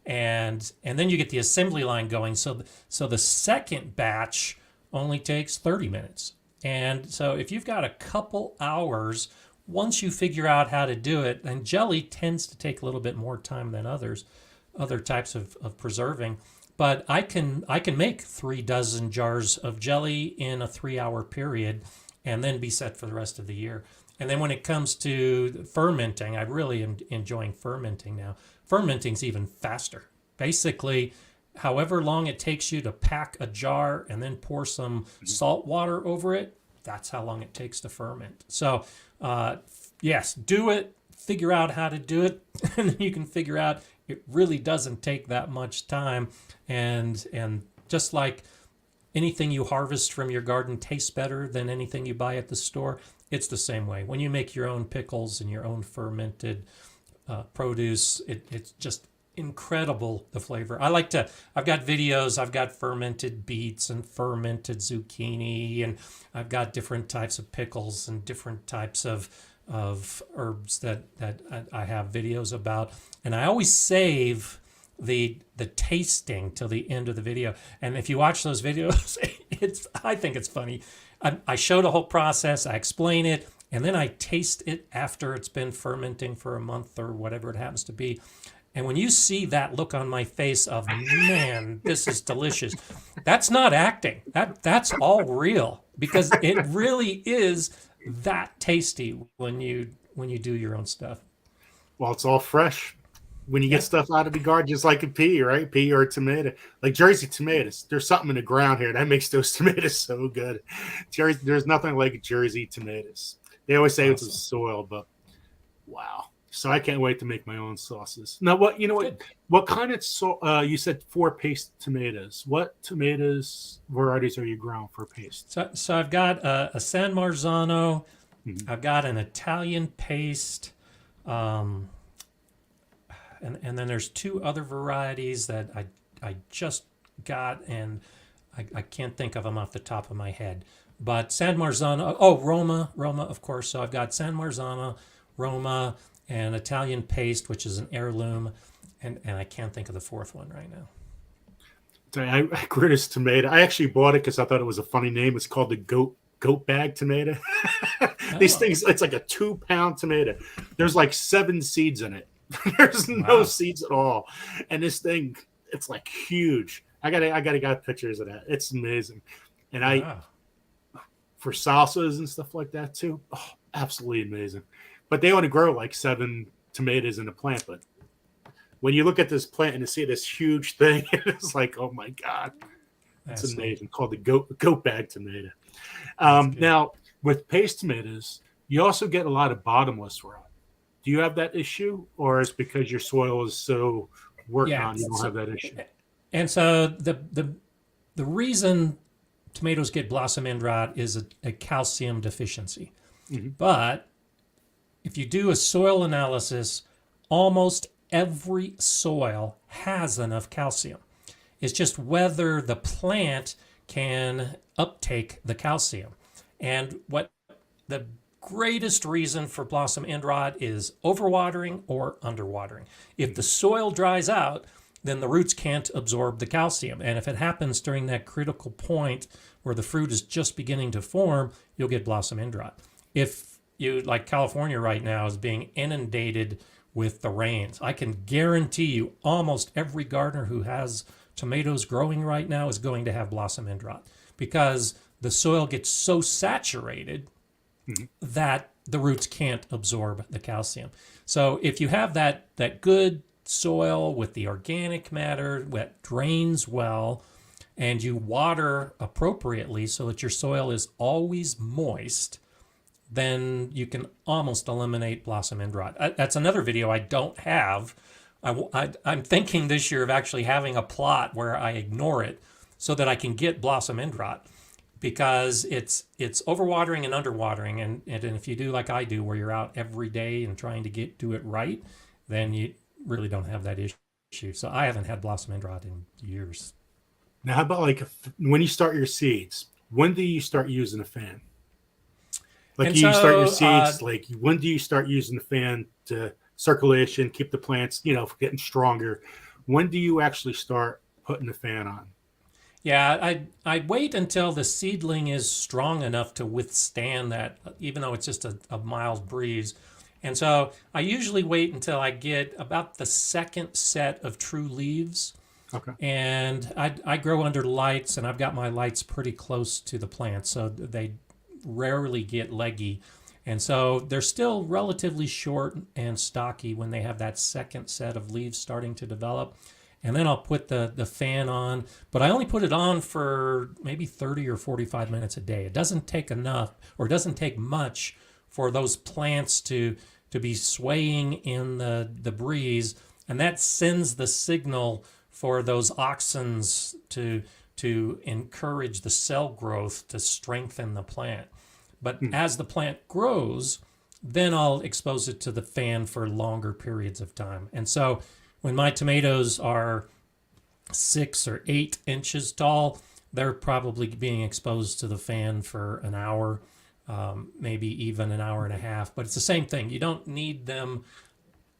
And then you get the assembly line going. So the second batch only takes 30 minutes. And so if you've got a couple hours, once you figure out how to do it, and jelly tends to take a little bit more time than other types of preserving. But I can make 3 dozen jars of jelly in a 3-hour period, and then be set for the rest of the year. And then when it comes to fermenting, I really am enjoying fermenting now. Fermenting's even faster. Basically, however long it takes you to pack a jar and then pour some salt water over it, that's how long it takes to ferment. So, yes, do it, figure out how to do it, and then you can figure out it really doesn't take that much time. And just like anything you harvest from your garden tastes better than anything you buy at the store, it's the same way. When you make your own pickles and your own fermented produce, it's just incredible, the flavor. I've got videos, I've got fermented beets and fermented zucchini, and I've got different types of pickles and different types of herbs that I have videos about. And I always save the tasting till the end of the video. And if you watch those videos, I think it's funny. I show the whole process, I explain it, and then I taste it after it's been fermenting for a month or whatever it happens to be. And when you see that look on my face of, man, this is delicious, that's not acting. That's all real, because it really is that tasty when you do your own stuff. Well, it's all fresh. When you get Yeah. stuff out of the garden, just like a pea, right? Pea or a tomato, like Jersey tomatoes. There's something in the ground here that makes those tomatoes so good. Jersey, there's nothing like Jersey tomatoes. They always say it's a Awesome. soil, but wow. So I can't wait to make my own sauces. Now, what you know what? Good. What kind of you said 4 paste tomatoes. What tomatoes varieties are you growing for paste? So I've got a San Marzano. Mhm. I've got an Italian paste. Um, and then there's two other varieties that I just got, and I can't think of them off the top of my head. But San Marzano, oh, Roma, of course. So I've got San Marzano, Roma, and Italian paste, which is an heirloom, and I can't think of the fourth one right now. I grew this tomato. I actually bought it because I thought it was a funny name. It's called the goat bag tomato. These Oh, things, it's like a 2 pound tomato. There's like 7 seeds in it. There's no wow. seeds at all. And this thing, it's like huge. I gotta got pictures of that. It's amazing. And I Wow. for salsas and stuff like that too. Oh, absolutely amazing. But they only grow like 7 tomatoes in a plant. But when you look at this plant and you see this huge thing, it's like, oh my God, it's That's neat. amazing. Called the goat bag tomato. That's good. Now with paste tomatoes, you also get a lot of bottomless rot. Do you have that issue, or is because your soil is so worked Yeah. on, you don't have that issue? And so the reason tomatoes get blossom end rot is a calcium deficiency. Hmm. But if you do a soil analysis, almost every soil has enough calcium. It's just whether the plant can uptake the calcium. And what the greatest reason for blossom end rot is overwatering or underwatering. If the soil dries out, then the roots can't absorb the calcium. And if it happens during that critical point where the fruit is just beginning to form, you'll get blossom end rot. If you, like California right now, is being inundated with the rains, I can guarantee you almost every gardener who has tomatoes growing right now is going to have blossom end rot because the soil gets so saturated Hmm. that the roots can't absorb the calcium. So if you have that good soil with the organic matter that drains well and you water appropriately so that your soil is always moist, then you can almost eliminate blossom end rot. That's another video I don't have. I'm thinking this year of actually having a plot where I ignore it so that I can get blossom end rot because it's overwatering and underwatering, and if you do like I do where you're out every day and trying to do it right, then you really don't have that issue. So I haven't had blossom end rot in years. Now, how about like when you start your seeds? When do you start using a fan? Like And you start your so seeds, like when do you start using the fan to circulation, keep the plants, getting stronger? When do you actually start putting the fan on? yeah, I'd wait until the seedling is strong enough to withstand that, even though it's just a mild breeze. And so I usually wait until I get about the second set of true leaves. Okay. And I grow under lights, and I've got my lights pretty close to the plant, so they rarely get leggy. And so they're still relatively short and stocky when they have that second set of leaves starting to develop. And then I'll put the fan on, but I only put it on for maybe 30 or 45 minutes a day. It doesn't take enough, or it doesn't take much for those plants to be swaying in the breeze, and that sends the signal for those auxins to encourage the cell growth to strengthen the plant. But Hmm. as the plant grows, then I'll expose it to the fan for longer periods of time. And so when my tomatoes are 6 or 8 inches tall, they're probably being exposed to the fan for an hour, maybe even an hour and a half. But it's the same thing. You don't need them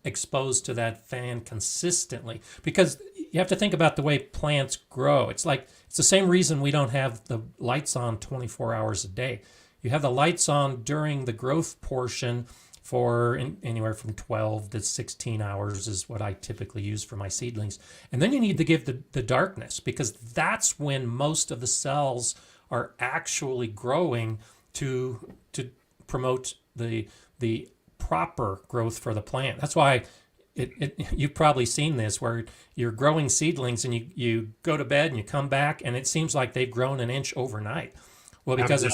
exposed to that fan consistently because you have to think about the way plants grow. It's the same reason we don't have the lights on 24 hours a day. You have the lights on during the growth portion for anywhere from 12 to 16 hours is what I typically use for my seedlings. And then you need to give the darkness because that's when most of the cells are actually growing to promote the proper growth for the plant. That's why you've probably seen this where you're growing seedlings and you go to bed and you come back and it seems like they've grown an inch overnight. Well, because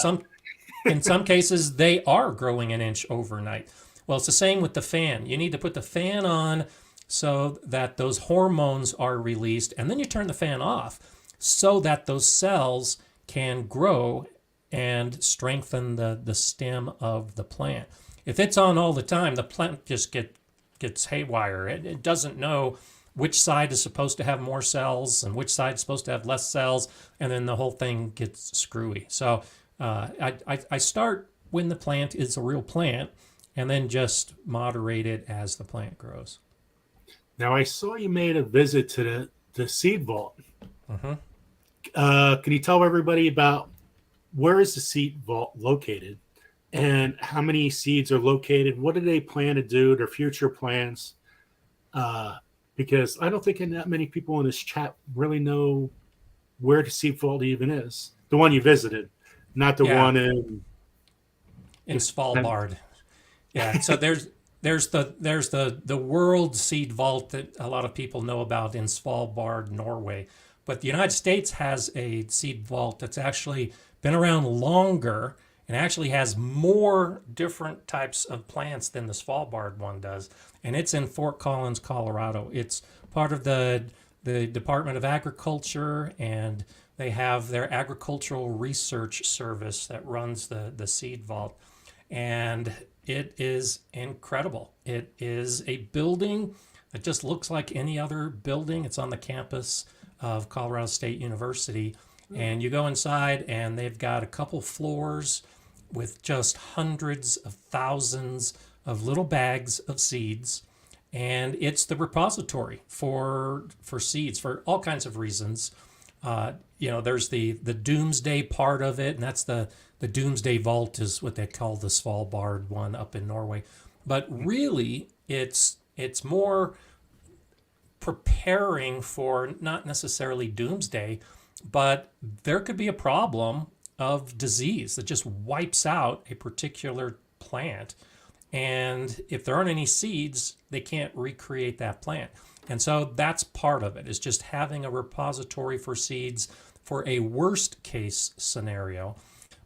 In some cases, they are growing an inch overnight. Well, it's the same with the fan. You need to put the fan on so that those hormones are released, and then you turn the fan off so that those cells can grow and strengthen the stem of the plant. If it's on all the time, the plant just gets haywire. It doesn't know which side is supposed to have more cells and which side is supposed to have less cells, and then the whole thing gets screwy. So I start when the plant is a real plant, and then just moderate it as the plant grows. Now, I saw you made a visit to the seed vault. Mm-hmm. Can you tell everybody about where is the seed vault located and how many seeds are located? What do they plan to do, their future plans? Because I don't think that many people in this chat really know where the seed vault even is. The one you visited, not the Yeah. one in Svalbard. Yeah. So there's the World Seed Vault that a lot of people know about in Svalbard, Norway. But the United States has a seed vault that's actually been around longer and actually has more different types of plants than the Svalbard one does. And it's in Fort Collins, Colorado. It's part of the Department of Agriculture, and they have their agricultural research service that runs the seed vault. And it is incredible. It is a building that just looks like any other building. It's on the campus of Colorado State University. And you go inside, and they've got a couple floors with just hundreds of thousands of little bags of seeds. And it's the repository for seeds for all kinds of reasons. There's the doomsday part of it, and that's the doomsday vault is what they call the Svalbard one up in Norway. But really, it's more preparing for not necessarily doomsday, but there could be a problem of disease that just wipes out a particular plant. And if there aren't any seeds, they can't recreate that plant. And so that's part of it, is just having a repository for seeds for a worst case scenario.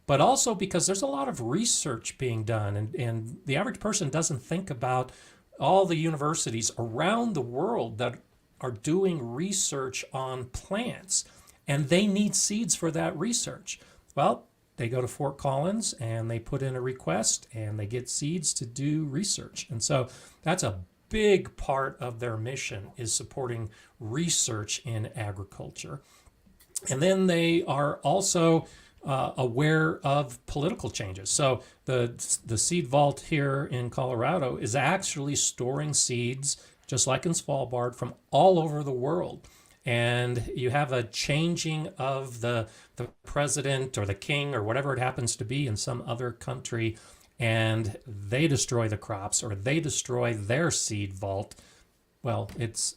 But also because there's a lot of research being done, and the average person doesn't think about all the universities around the world that are doing research on plants, and they need seeds for that research. Well, they go to Fort Collins and they put in a request and they get seeds to do research. And so that's a big part of their mission, is supporting research in agriculture. And then they are also aware of political changes. So the seed vault here in Colorado is actually storing seeds, just like in Svalbard, from all over the world. And you have a changing of the president or the king or whatever it happens to be in some other country, and they destroy the crops or they destroy their seed vault. Well, it's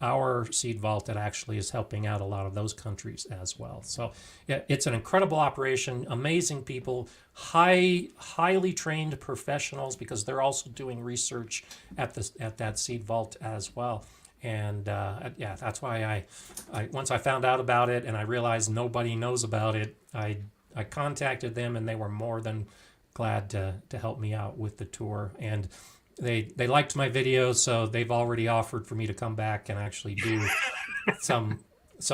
our seed vault that actually is helping out a lot of those countries as well. So yeah, it's an incredible operation, amazing people, highly trained professionals, because they're also doing research at that seed vault as well. And that's why I once I found out about it and I realized nobody knows about it, I contacted them, and they were more than glad to help me out with the tour. And they liked my videos, so they've already offered for me to come back and actually do some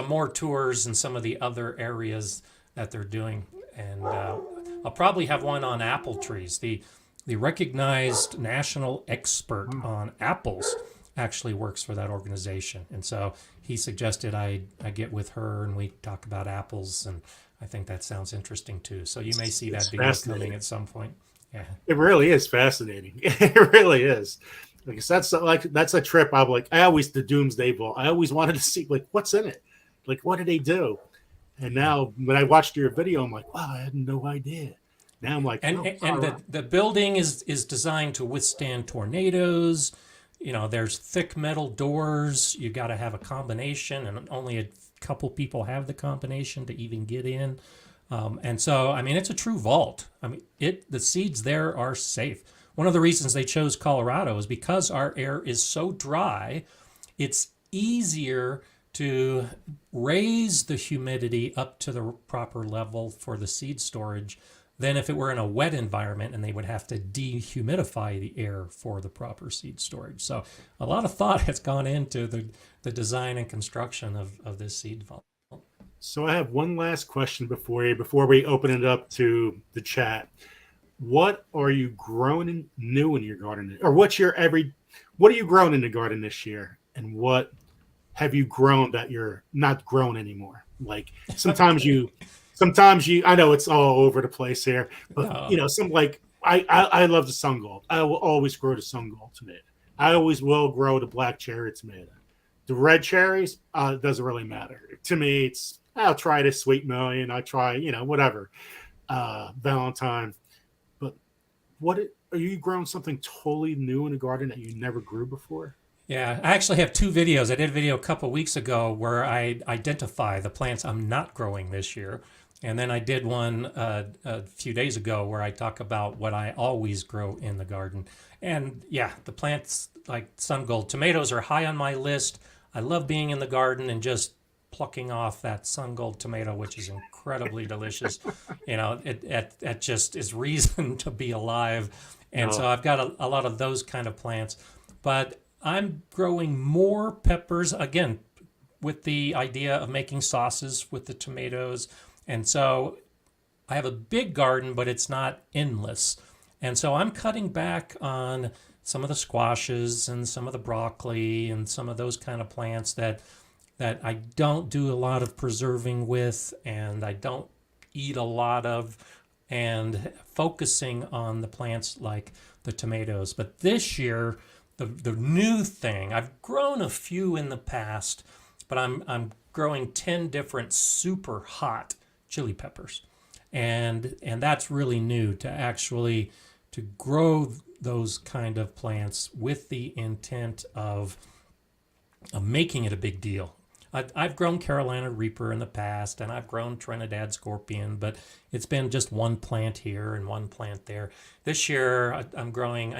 more tours in some of the other areas that they're doing. And I'll probably have one on apple trees. The recognized national expert on apples actually works for that organization, and so he suggested I get with her and we talk about apples, and I think that sounds interesting too. So you may see that video coming at some point. Yeah, it really is fascinating. It really is. Like that's a trip. I always the Doomsday Vault. I always wanted to see what's in it, what do they do? And now when I watched your video, I'm like, wow, I had no idea. Now I'm like, and the building is designed to withstand tornadoes. There's thick metal doors. You got to have a combination, and only a couple people have the combination to even get in. And so, it's a true vault. The seeds there are safe. One of the reasons they chose Colorado is because our air is so dry, it's easier to raise the humidity up to the proper level for the seed storage than if it were in a wet environment and they would have to dehumidify the air for the proper seed storage. So a lot of thought has gone into the design and construction of this seed vault. So I have one last question before we open it up to the chat. What are you growing new in your garden, or what are you growing in the garden this year, and what have you grown that you're not grown anymore? Like Okay. sometimes you, I know it's all over the place here, but No. some like I love the sun gold. I will always grow the sun gold tomato. I always will grow the black cherry tomato. The red cherries, it doesn't really matter to me. I'll try this sweet million. I try, whatever, Valentine. But are you growing something totally new in the garden that you never grew before? Yeah, I actually have two videos. I did a video a couple weeks ago where I identify the plants I'm not growing this year. And then I did one a few days ago where I talk about what I always grow in the garden. And yeah, the plants like sun gold tomatoes are high on my list. I love being in the garden and just plucking off that sun gold tomato, which is incredibly delicious. It just is reason to be alive. And so No. I've got a lot of those kind of plants. But I'm growing more peppers again with the idea of making sauces with the tomatoes. And so I have a big garden, but it's not endless. And so I'm cutting back on some of the squashes and some of the broccoli and some of those kind of plants that I don't do a lot of preserving with and I don't eat a lot of, and focusing on the plants like the tomatoes. But this year, the new thing, I've grown a few in the past, but I'm growing 10 different super hot chili peppers. And that's really new to actually to grow those kind of plants with the intent of making it a big deal. I've grown Carolina Reaper in the past, and I've grown Trinidad Scorpion, but it's been just one plant here and one plant there. This year, I'm growing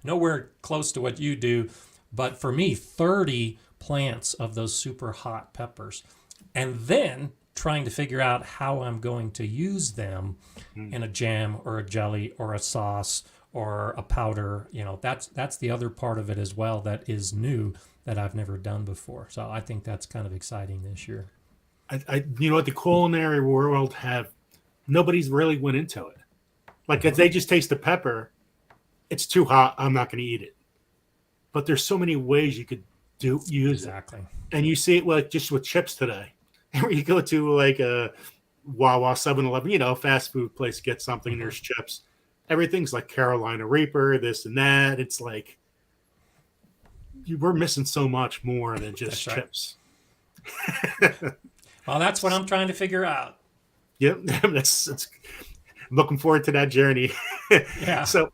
nowhere close to what you do, but for me, 30 plants of those super hot peppers. And then trying to figure out how I'm going to use them in a jam or a jelly or a sauce or a powder. That's the other part of it as well that is new that I've never done before. So I think that's kind of exciting this year. What the culinary world have, nobody's really went into it. Like if Mm-hmm. they just taste the pepper, it's too hot. I'm not going to eat it. But there's so many ways you could use it, Exactly. and you see it like just with chips today. Where you go to like a Wawa, 7-Eleven, fast food place, get something, and Mm-hmm. there's chips. Everything's like Carolina Reaper, this and that. It's like we're missing so much more than just That's right. chips. Well, that's what I'm trying to figure out. Yep, that's looking forward to that journey. Yeah. So,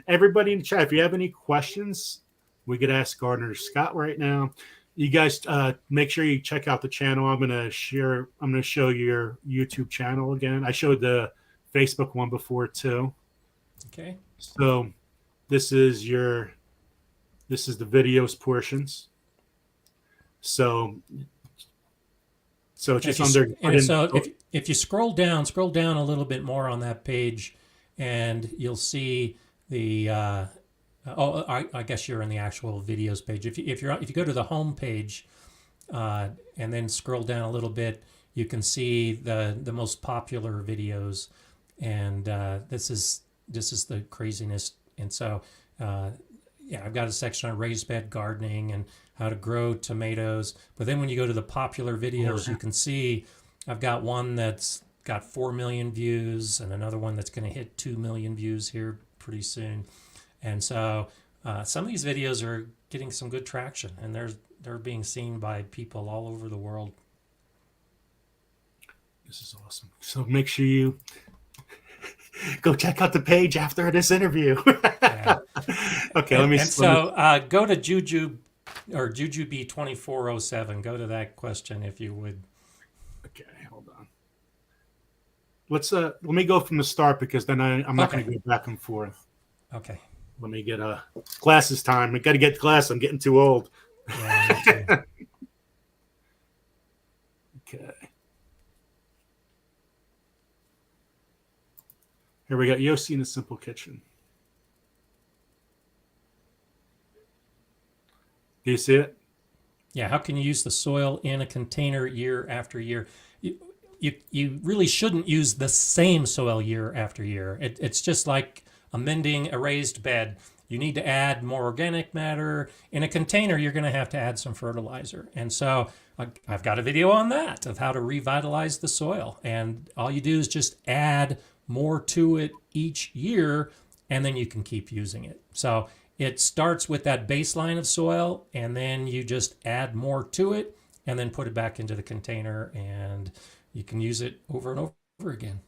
everybody in the chat, if you have any questions, we could ask Gardner Scott right now. You guys make sure you check out the channel. I'm going to show your YouTube channel again. I showed the Facebook one before too. Okay. So this is the videos portions. So If just you under and so if you scroll down a little bit more on that page, and you'll see the I guess you're in the actual videos page. If you go to the home page, and then scroll down a little bit, you can see the most popular videos, and this is the craziness. And so yeah, I've got a section on raised bed gardening and how to grow tomatoes. But then when you go to the popular videos, you can see I've got one that's got 4 million views and another one that's going to hit 2 million views here pretty soon. And so some of these videos are getting some good traction, and they're being seen by people all over the world. This is awesome. So make sure you go check out the page after this interview. Yeah. Okay, And so go to Juju or Jujube2407. Go to that question if you would. Okay, hold on. Let me go from the start because then I'm not going Okay. to go back and forth. Okay. Let me get glasses time. I got to get glasses. I'm getting too old. Yeah, me too. Okay. Here we got Yossi in the Simple Kitchen. Do you see it? Yeah, how can you use the soil in a container year after year? You really shouldn't use the same soil year after year. It's just like amending a raised bed. You need to add more organic matter. In a container, you're going to have to add some fertilizer. And so I've got a video on that of how to revitalize the soil. And all you do is just add more to it each year, and then you can keep using it. So it starts with that baseline of soil, and then you just add more to it, and then put it back into the container, and you can use it over and over again.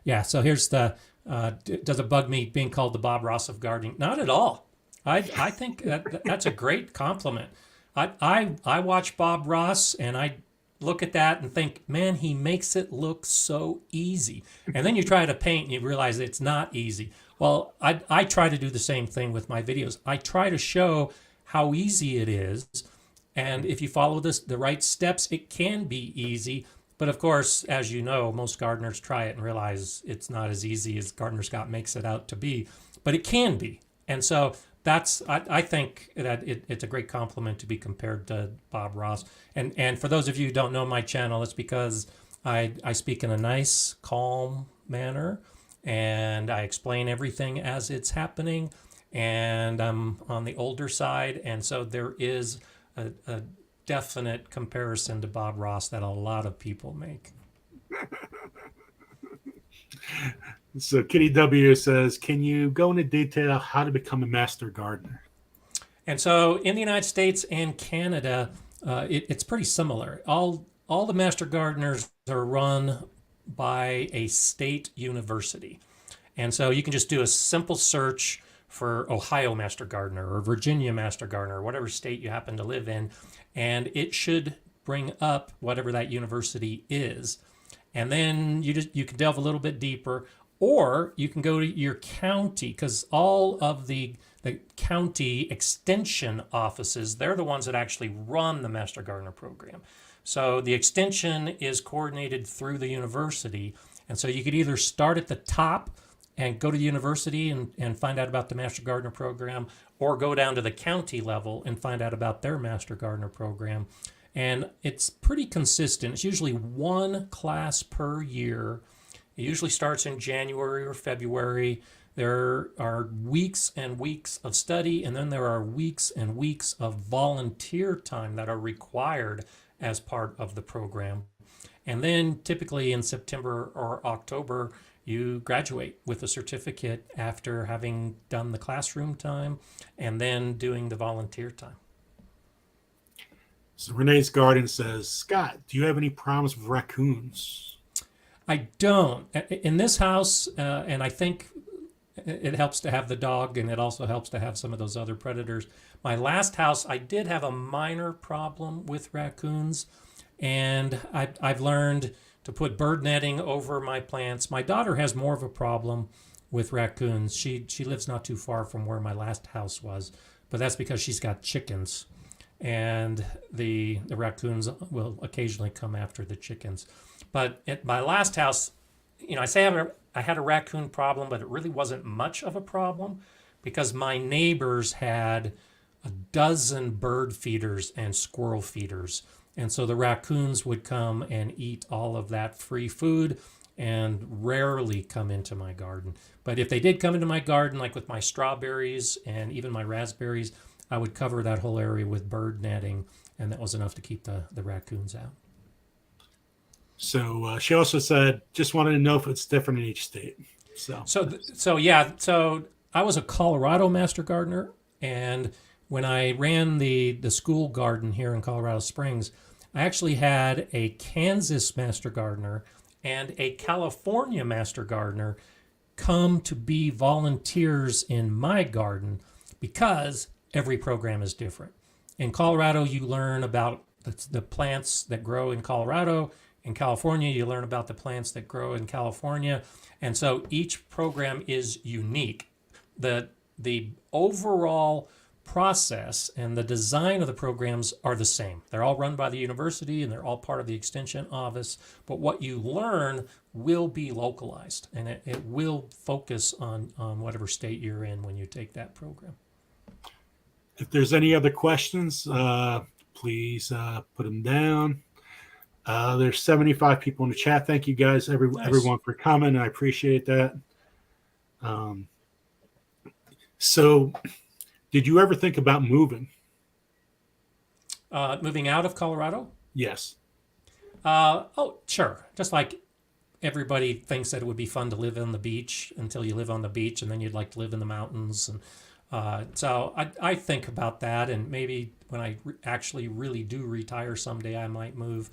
Yeah, so here's the, does it bug me being called the Bob Ross of gardening? Not at all. I think that's a great compliment. I watch Bob Ross, and I look at that and think, man, he makes it look so easy. And then you try to paint and you realize it's not easy. Well, I try to do the same thing with my videos. I try to show how easy it is. And if you follow the right steps, it can be easy. But of course, as you know, most gardeners try it and realize it's not as easy as Gardener Scott makes it out to be. But it can be. And so I think that it's a great compliment to be compared to Bob Ross. And for those of you who don't know my channel, it's because I speak in a nice, calm manner, and I explain everything as it's happening, and I'm on the older side, and so there is a definite comparison to Bob Ross that a lot of people make. So Kitty W says, can you go into detail how to become a master gardener? And so in the United States and Canada, it's pretty similar. All the master gardeners are run by a state university. And so you can just do a simple search for Ohio Master Gardener or Virginia Master Gardener, or whatever state you happen to live in, and it should bring up whatever that university is. And then you can delve a little bit deeper, or you can go to your county, because all of the county extension offices, they're the ones that actually run the Master Gardener program. So the extension is coordinated through the university. And so you could either start at the top and go to the university and find out about the Master Gardener program, or go down to the county level and find out about their Master Gardener program. And it's pretty consistent. It's usually one class per year. It usually starts in January or February. There are weeks and weeks of study, and then there are weeks and weeks of volunteer time that are required as part of the program. And then typically in September or October, you graduate with a certificate after having done the classroom time and then doing the volunteer time. So Renee's Garden says, Scott, do you have any problems with raccoons? I don't. In this house, and I think it helps to have the dog, and it also helps to have some of those other predators. My last house, I did have a minor problem with raccoons, and I've learned to put bird netting over my plants. My daughter has more of a problem with raccoons. She lives not too far from where my last house was, but that's because she's got chickens, and the raccoons will occasionally come after the chickens. But at my last house, I say I had a raccoon problem, but it really wasn't much of a problem because my neighbors had a dozen bird feeders and squirrel feeders. And so the raccoons would come and eat all of that free food and rarely come into my garden. But if they did come into my garden, like with my strawberries and even my raspberries, I would cover that whole area with bird netting, and that was enough to keep the raccoons out. So she also said, just wanted to know if it's different in each state. So I was a Colorado Master Gardener, and when I ran the school garden here in Colorado Springs, I actually had a Kansas Master Gardener and a California Master Gardener come to be volunteers in my garden because every program is different. In Colorado, you learn about the plants that grow in Colorado. In California, you learn about the plants that grow in California. And so each program is unique. The overall process and the design of the programs are the same. They're all run by the university and they're all part of the extension office, but what you learn will be localized, and it will focus on whatever state you're in when you take that program. If there's any other questions, please put them down. There's 75 people in the chat. Thank you guys, Nice. everyone for coming. I appreciate that. So did you ever think about moving? Moving out of Colorado? Yes. Oh, sure. Just like everybody thinks that it would be fun to live on the beach until you live on the beach, and then you'd like to live in the mountains. And so I think about that, and maybe when I actually really do retire someday, I might move.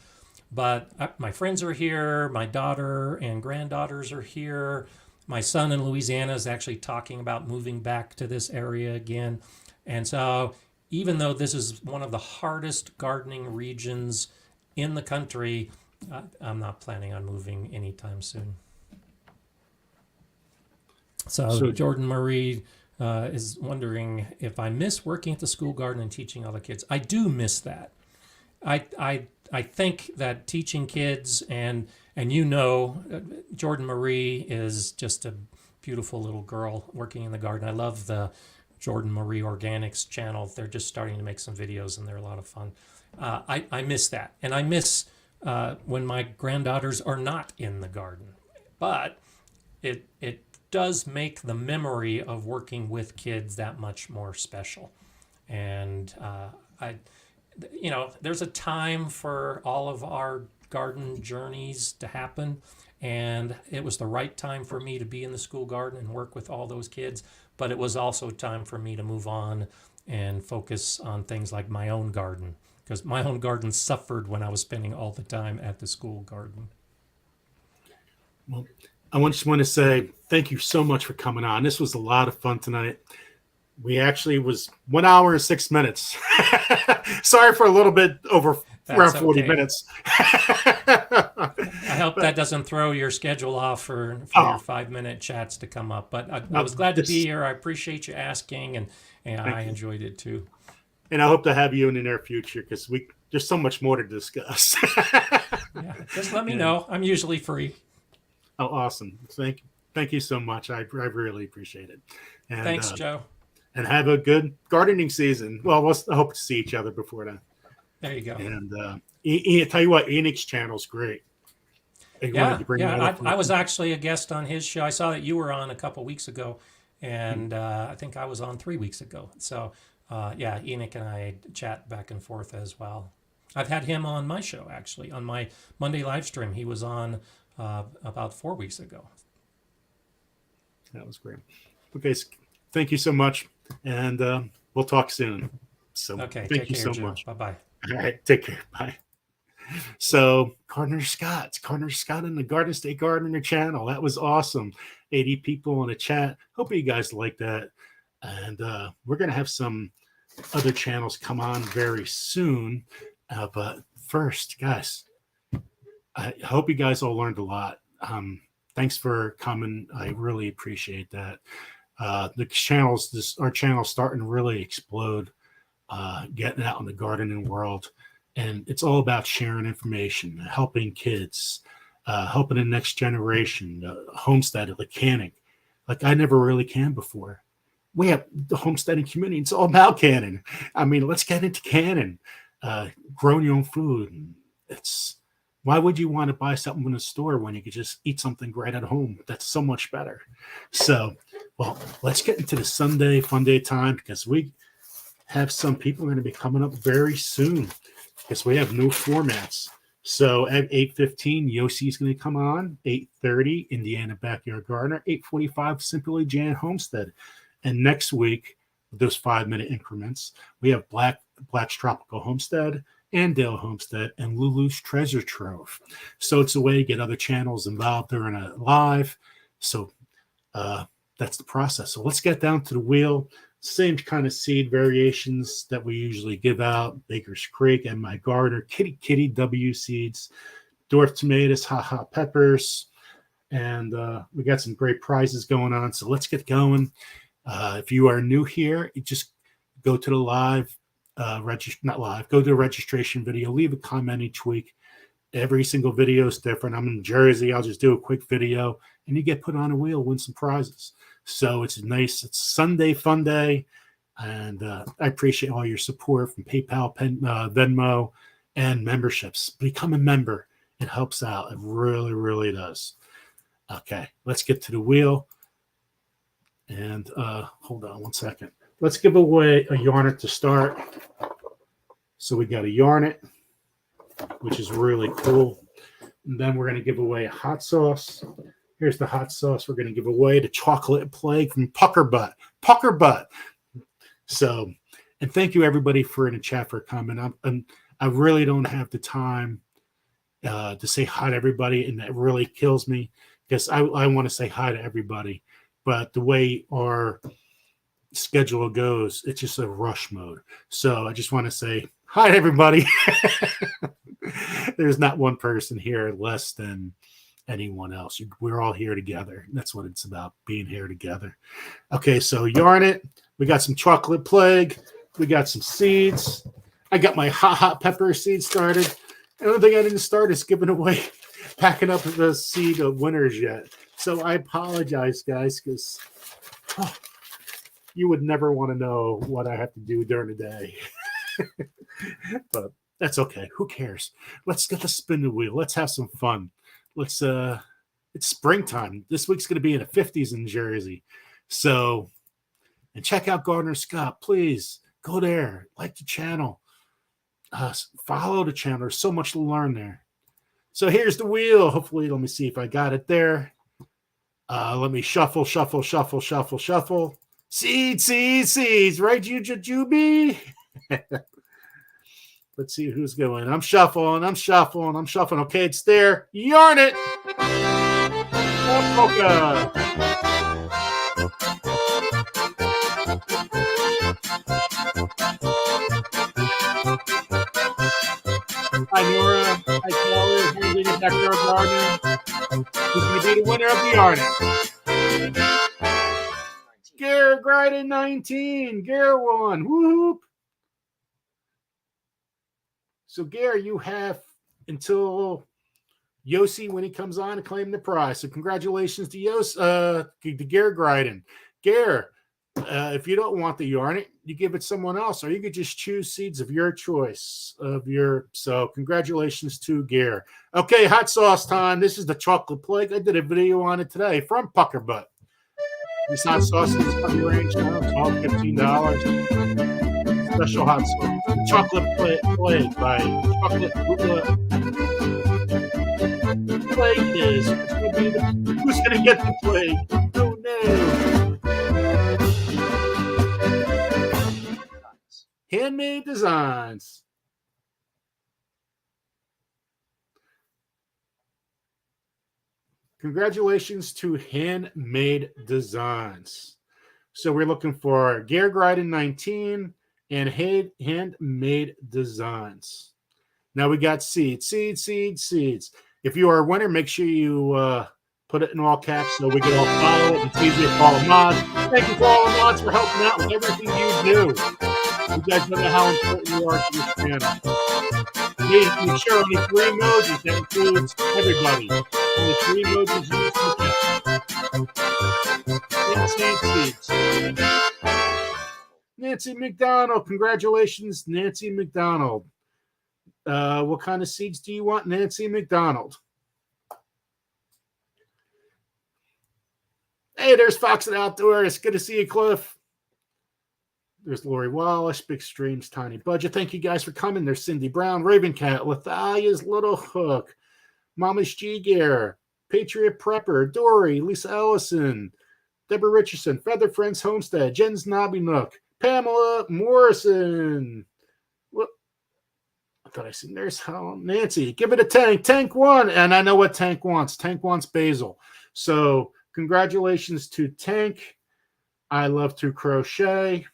But my friends are here. My daughter and granddaughters are here. My son in Louisiana is actually talking about moving back to this area again. And so even though this is one of the hardest gardening regions in the country, I'm not planning on moving anytime soon. So Jordan Marie is wondering if I miss working at the school garden and teaching other kids. I do miss that. I think that teaching kids and Jordan Marie is just a beautiful little girl working in the garden. I love the Jordan Marie Organics channel. They're just starting to make some videos and they're a lot of fun. I miss that. And I miss when my granddaughters are not in the garden. But it does make the memory of working with kids that much more special. And there's a time for all of our garden journeys to happen, and it was the right time for me to be in the school garden and work with all those kids, but it was also time for me to move on and focus on things like my own garden, because my own garden suffered when I was spending all the time at the school garden. Well, I just want to say thank you so much for coming on. This was a lot of fun tonight. We actually was 1 hour and 6 minutes. Sorry for a little bit over around 40 minutes. I hope that doesn't throw your schedule off for your 5-minute chats to come up. But I was glad to be here. I appreciate you asking, and I enjoyed it too. And I hope to have you in the near future, because there's so much more to discuss. Yeah, just let me know. I'm usually free. Oh, awesome. Thank you so much. I really appreciate it. And, thanks, Joe. And have a good gardening season. Well, I hope to see each other before then. There you go. And tell you what, Enoch's channel's great. I was actually a guest on his show. I saw that you were on a couple weeks ago, and I think I was on 3 weeks ago. So, Enoch and I chat back and forth as well. I've had him on my show, actually, on my Monday live stream. He was on about 4 weeks ago. That was great. Okay, thank you so much, and we'll talk soon. So okay, thank you so much. Bye-bye. All right, take care. Bye. So Cardinal Scott in the Garden State Gardener channel. That was awesome. 80 people in the chat. Hope you guys like that. And we're going to have some other channels come on very soon. But first, guys, I hope you guys all learned a lot. Thanks for coming. I really appreciate that. Our channel's starting to really explode, getting out in the gardening world. And it's all about sharing information, helping kids, helping the next generation, homestead, like canning. Like I never really canned before. We have the homesteading community. It's all about canning. I mean, let's get into canning, growing your own food. Why would you want to buy something in a store when you could just eat something right at home? That's so much better. So, well, let's get into the Sunday Funday time, because we have some people going to be coming up very soon, because we have new formats. So at 8:15, Yossi's going to come on. 8:30, Indiana Backyard Gardener. 8:45, Simply Jan Homestead. And next week, those 5-minute increments, we have Black's Tropical Homestead, Andale Homestead, and Lulu's Treasure Trove. So it's a way to get other channels involved during a live. So that's the process. So let's get down to the wheel. Same kind of seed variations that we usually give out. Baker's Creek and My Gardener, Kitty W seeds, dwarf tomatoes, haha peppers, and we got some great prizes going on. So let's get going. If you are new here, you just go to the live, not live, go to the registration video, leave a comment each week. Every single video is different. I'm in Jersey. I'll just do a quick video and you get put on a wheel, win some prizes. So it's nice. It's Sunday Funday. And I appreciate all your support from PayPal, Venmo, and memberships. Become a member. It helps out. It really, really does. Okay, let's get to the wheel. And hold on one second. Let's give away a yarnet to start. So we got a yarnet, which is really cool. And then we're going to give away a hot sauce. Here's the hot sauce. We're going to give away the chocolate plague from Pucker Butt. Pucker Butt. So, and thank you everybody for in the chat for comment. I really don't have the time to say hi to everybody, and that really kills me because I want to say hi to everybody. But the way our schedule goes, it's just a rush mode. So I just want to say hi to everybody. There's not one person here less than anyone else. We're all here together. That's what it's about, being here together. Okay, so yarn it. We got some chocolate plague. We got some seeds. I got my hot pepper seed started. The only thing I didn't start is giving away, packing up the seed of winners yet. So I apologize, guys, because you would never want to know what I have to do during the day. But that's okay. Who cares? Let's get the spin the wheel. Let's have some fun. Let's it's springtime. This week's gonna be in the 50s in Jersey. So, and check out Gardner Scott. Please go there. Like the channel. Follow the channel. There's so much to learn there. So here's the wheel. Hopefully, let me see if I got it there. Let me shuffle. Seeds. Right, Jujubi? Let's see who's going. I'm shuffling. Okay, it's there. Yarn it. Polka. Hi, Nora. Hi, Kelly. Who's in the backyard garden? Who's going to be the winner of the yarn? Gare Gryden 19. Gare won. Whoop. So, Gare, you have until Yossi, when he comes on, to claim the prize. So, congratulations to to Gare Gryden. Gare, if you don't want the yarn, you give it someone else, or you could just choose seeds of your choice. So, congratulations to Gare. Okay, hot sauce time. This is the chocolate plague. I did a video on it today from Pucker Butt. This hot sauce is on your range now. It's all $15. Special hot sauce. The chocolate plague by Chocolate Plague is who's going to get the plague? Oh no. Handmade designs. Congratulations to Handmade Designs. So we're looking for Gare Gryden 19 and Handmade Designs. Now we got seeds. If you are a winner, make sure you put it in all caps so we can all follow it. It's easy to follow mods. Thank you for all the mods for helping out with everything you do. You guys know how important you are to this channel. Make sure only 3 emojis. That includes everybody. Only 3 emojis used in the chat. Nancy McDonald. Congratulations, Nancy McDonald. What kind of seeds do you want, Nancy McDonald? Hey, there's Fox and Outdoor. It's good to see you, Cliff. There's Lori Wallace, Big Streams, Tiny Budget. Thank you guys for coming. There's Cindy Brown, Raven Cat, Lathalia's Little Hook, Mama's G Gear, Patriot Prepper, Dory, Lisa Ellison, Deborah Richardson, Feather Friends Homestead, Jen's Nobby Nook, Pamela Morrison. What? I thought I seen there's Nancy. Give it a Tank. Tank won. And I know what Tank wants. Tank wants basil. So congratulations to Tank. I love to crochet.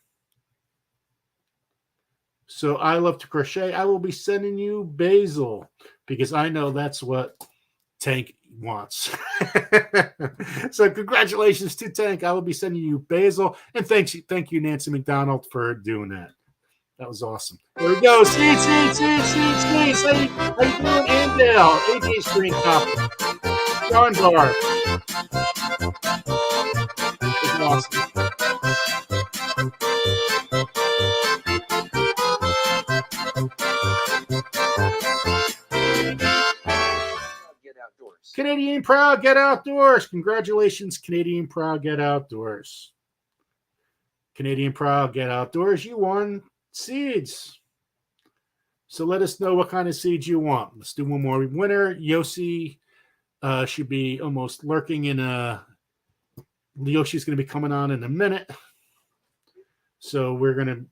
So I love to crochet. I will be sending you basil because I know that's what Tank wants. So congratulations to Tank. I will be sending you basil, and thank you, Nancy McDonald, for doing that. That was awesome. There we go. Seeds. How you doing, Andale? AJ's Green Copper. John Bar. That was awesome. Canadian Proud Get Outdoors. Congratulations, Canadian Proud Get Outdoors. Canadian Proud Get Outdoors. You won seeds. So let us know what kind of seeds you want. Let's do one more winner. Yossi should be almost lurking in Yoshi's going to be coming on in a minute. So we're going to,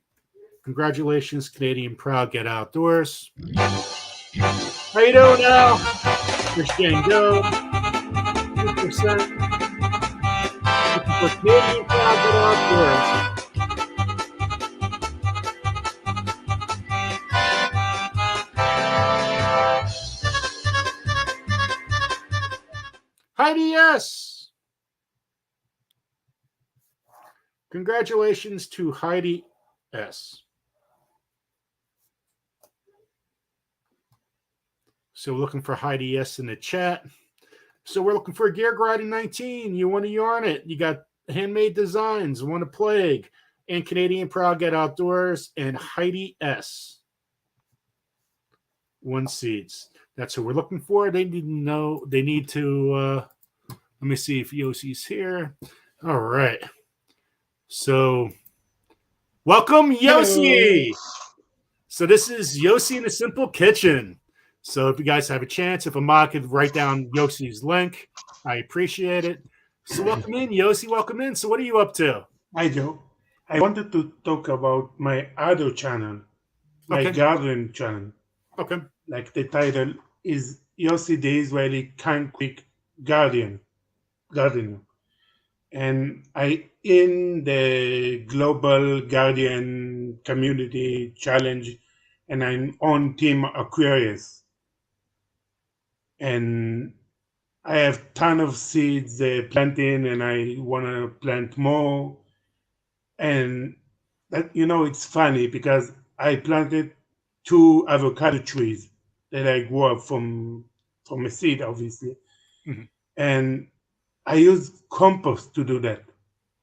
congratulations, Canadian Proud Get Outdoors. How you doing now? Christian Go. 2%. For Canadian Proud Get Outdoors. Heidi S. Congratulations to Heidi S. So we're looking for Heidi S in the chat. So we're looking for Gear Grinding 19. You want to yarn it. You got Handmade Designs, Want to Plague, and Canadian Proud Get Outdoors, and Heidi S. One seeds. That's who we're looking for. They need to know. They need to. Let me see if Yossi's here. All right. So, welcome, Yossi. Hello. So this is Yossi in the Simple Kitchen. So if you guys have a chance, if a mod could write down Yossi's link, I appreciate it. So welcome in, Yossi. Welcome in. So what are you up to? Hi, Joe. I wanted to talk about my other channel, my garden channel. Okay. Like the title is Yossi the Israeli Concrete Gardener. And I in the Global Guardian Community Challenge, and I'm on Team Aquarius. And I have ton of seeds planting, and I want to plant more. And that, it's funny because I planted 2 avocado trees that I grew up from a seed, obviously. Mm-hmm. And I use compost to do that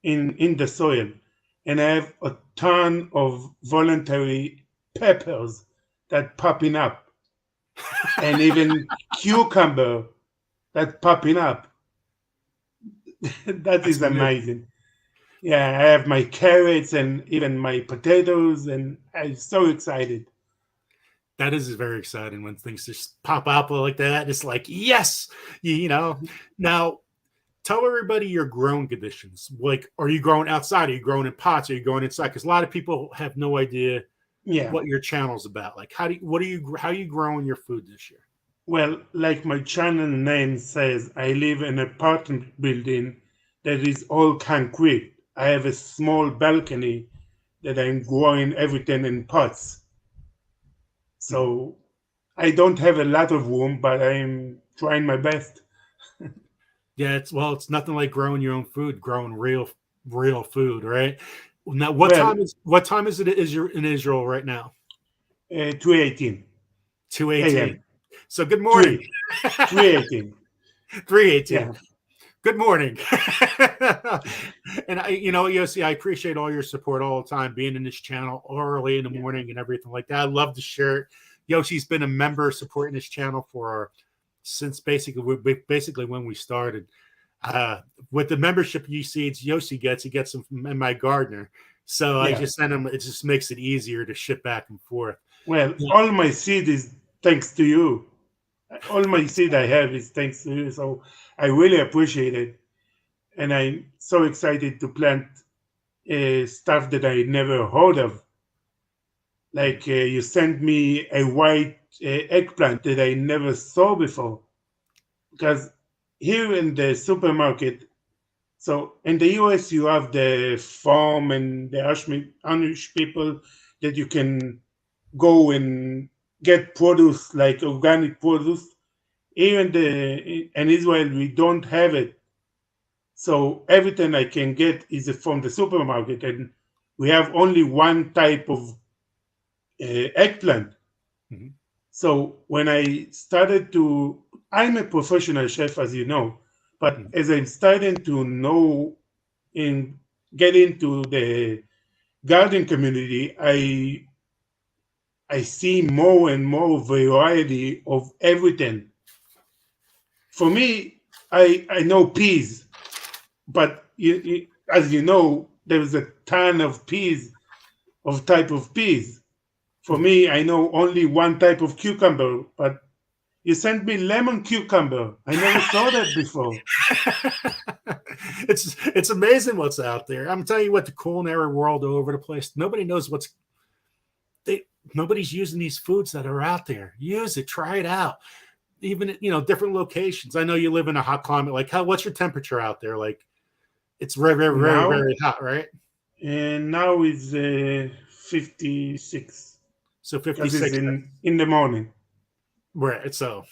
in the soil. And I have a ton of voluntary peppers that popping up. And even cucumber that popping up. That's is amazing. Good. Yeah, I have my carrots and even my potatoes, and I'm so excited. That is very exciting when things just pop up like that. It's like, yes, Now, tell everybody your growing conditions. Like, are you growing outside? Are you growing in pots? Are you growing inside? Because a lot of people have no idea what your channel's about. Like, how are you growing your food this year? Well, like my channel name says, I live in an apartment building that is all concrete. I have a small balcony that I'm growing everything in pots. So I don't have a lot of room, but I'm trying my best. Yeah, it's nothing like growing your own food, growing real food, right? Now, what time is it in Israel right now? 2:18. 2:18. So good morning. 3:18. 3:18. Yeah. Good morning. And Yossi, I appreciate all your support all the time, being in this channel early in the morning and everything like that. I love to share it. Yossi's been a member supporting this channel since basically when we started. With the membership seeds Yossi gets, he gets them from my gardener. So I just send them. It just makes it easier to ship back and forth. Well, all my seed is thanks to you. All my seed I have is thanks to you. So I really appreciate it. And I'm so excited to plant stuff that I never heard of. Like you sent me a white eggplant that I never saw before. Because here in the supermarket, so in the US, you have the farm and the Amish people that you can go and get produce, like organic produce. Even in Israel, we don't have it. So everything I can get is from the supermarket, and we have only one type of eggplant. Mhm. So when I started to, I'm a professional chef, as you know, but Mhm. as I'm starting to know and get into the garden community, I see more and more variety of everything. For me, I know peas, but as you know, there's a ton of peas, of type of peas. For Yeah. me, I know only one type of cucumber, but you sent me lemon cucumber. I never saw that before. It's amazing what's out there. I'm telling you what, the culinary world all over the place. Nobody knows what's they. Nobody's using these foods that are out there. Use it, try it out. Even at, different locations. I know you live in a hot climate. Like, what's your temperature out there? Like, it's very, very, very, Now, very hot, right? and now it's 56 So because it's 56. in the morning. Right. So,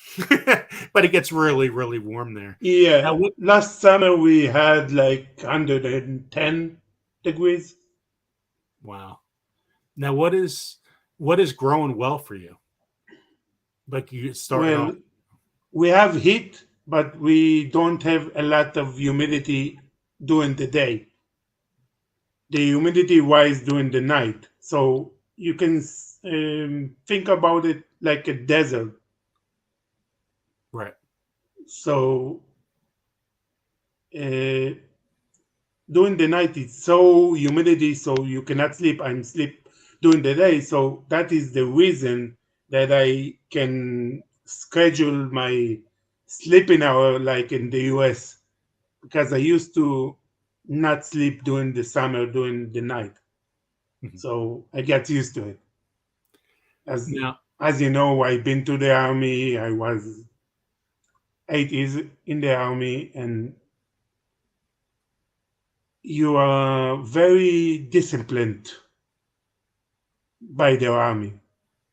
but it gets really, really warm there. Now, Yeah, last summer we had like 110 degrees. wow. Now, what is growing well for you? Like you starting off. Well, we have heat, but we don't have a lot of humidity during the day. The humidity wise during the night. So you can think about it like a desert. Right. So uh, during the night it's so humidity, so you cannot sleep and sleep during the day. So that is the reason that I can schedule my sleeping hour like in the US, because I used to not sleep during the summer during the night. Mhm. So I get used to it. As Now, as you know, I've been to the army. I was 8 years in the army, and you are very disciplined by the army,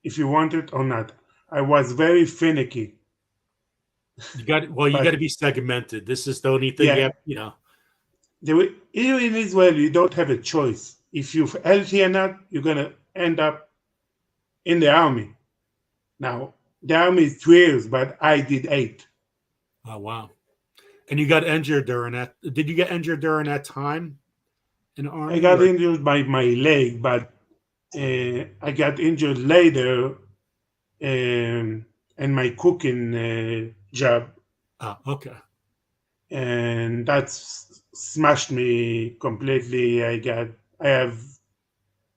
if you want it or not. I was very finicky, you got to but be segmented. This is the only thing you yeah, have. here in Israel, you don't have a choice. If you're healthy or not, you're gonna end up in the army. Now, the army is 2 years, but I did 8. Oh, wow. And you got injured during that. Did you get injured during that time in the I army got or? injured by my leg, but I got injured later in my cooking job, Oh, okay. and that's smashed me completely. I have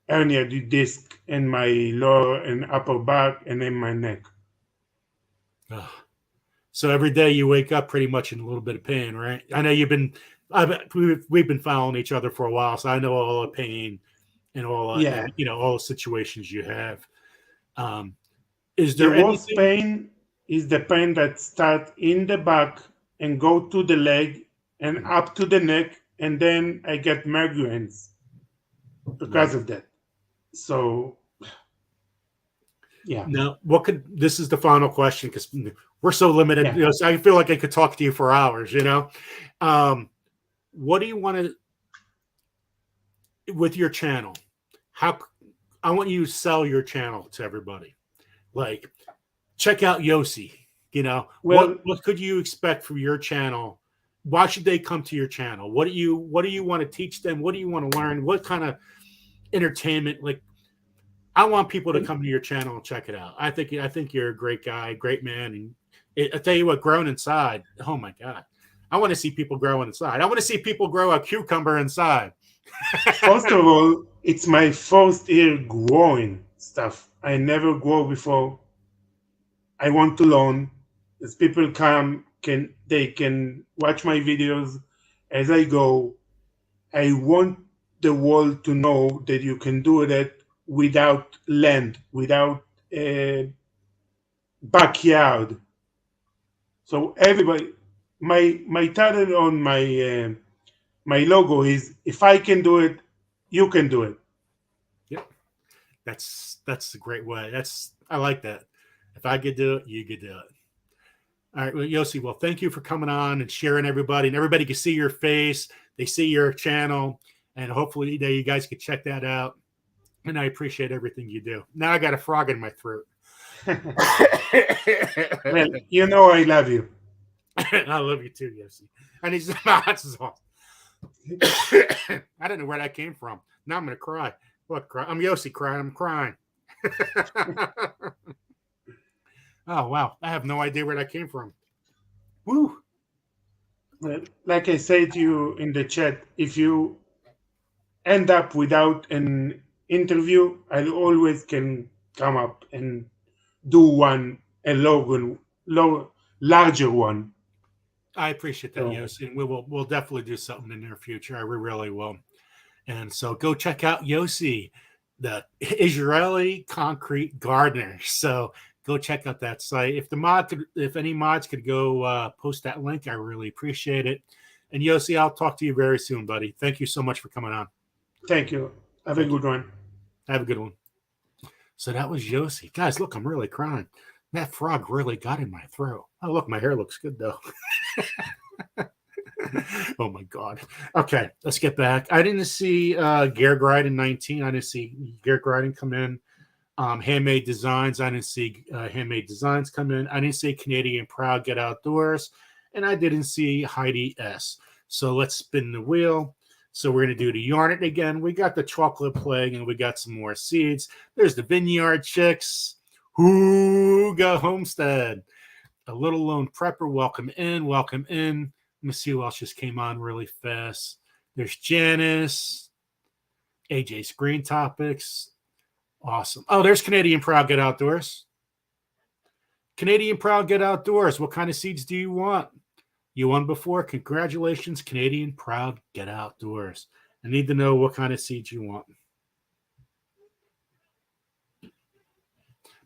herniated disc in my lower and upper back and in my neck. Oh. So every day you wake up pretty much in a little bit of pain, right? I know we've been following each other for a while, so I know all the pain and all Yeah, all the situations you have. Um, is the there worst anything? pain is the pain that starts in the back and go to the leg and up to the neck, and then I get migraines because Right of that. So yeah, now, what could this is the final question because we're so limited. yeah. So I feel like I could talk to you for hours. Um, what do you want to with your channel? How I want you to sell your channel to everybody. Like, check out Yossi. What Well, could you expect from your channel? Why should they come to your channel? What do you want to teach them? What do you want to learn? What kind of entertainment? Like, I want people to well, come to your channel and check it out. I think you're a great guy, great man, and I tell you what, growing inside. Oh my god, I want to see people growing inside. I want to see people grow a cucumber inside. first of all, it's my first year growing stuff. I never grow before. I want to learn. As people come, they can watch my videos as I go. I want the world to know that you can do that without land, without a backyard. So everybody, my title on my logo is, if I can do it, you can do it. Yep, that's a great way. I like that. If I could do it, you could do it. All right, well, Yossi, well, thank you for coming on and sharing everybody, and everybody can see your face. They see your channel, and hopefully you guys can check that out. And I appreciate everything you do. Now I got a frog in my throat. Well, you know I love you. I love you too, Yossi. And he's not off. I don't know where that came from. Now I'm gonna cry. Look, I'm Yossi crying. I'm crying. Oh wow, I have no idea where that came from. Woo! Well, like I said to you in the chat, if you end up without an interview, I always can come up and do one, a larger one. I appreciate that, So, Yossi, and we'll definitely do something in the near future. We really will. And so go check out Yossi, the Israeli concrete gardener. So go check out that site. If any mods could go post that link, I really appreciate it. And Yossi, I'll talk to you very soon, buddy. Thank you so much for coming on. thank you. Have a good one. Have a good one. So that was Yossi. Guys, look, I'm really crying. That frog really got in my throat. Oh, look, my hair looks good though. Oh my God. Okay, let's get back. I didn't see Gear Griden 19. I didn't see Gear Griden come in. Handmade Designs. I didn't see Handmade Designs come in. I didn't see Canadian Proud Get Outdoors. And I didn't see Heidi S. So let's spin the wheel. So we're going to do the Yarn It again. We got the Chocolate Plague and we got some more seeds. There's the Vineyard Chicks. Hooga Homestead. A Little Lone Prepper. Welcome in. Welcome in. Let me see who else just came on really fast. There's Janice. AJ's Green Topics. Awesome. Oh, there's Canadian Proud Get Outdoors. Canadian Proud Get Outdoors. What kind of seeds do you want? You won before? Congratulations, Canadian Proud Get Outdoors. I need to know what kind of seeds you want.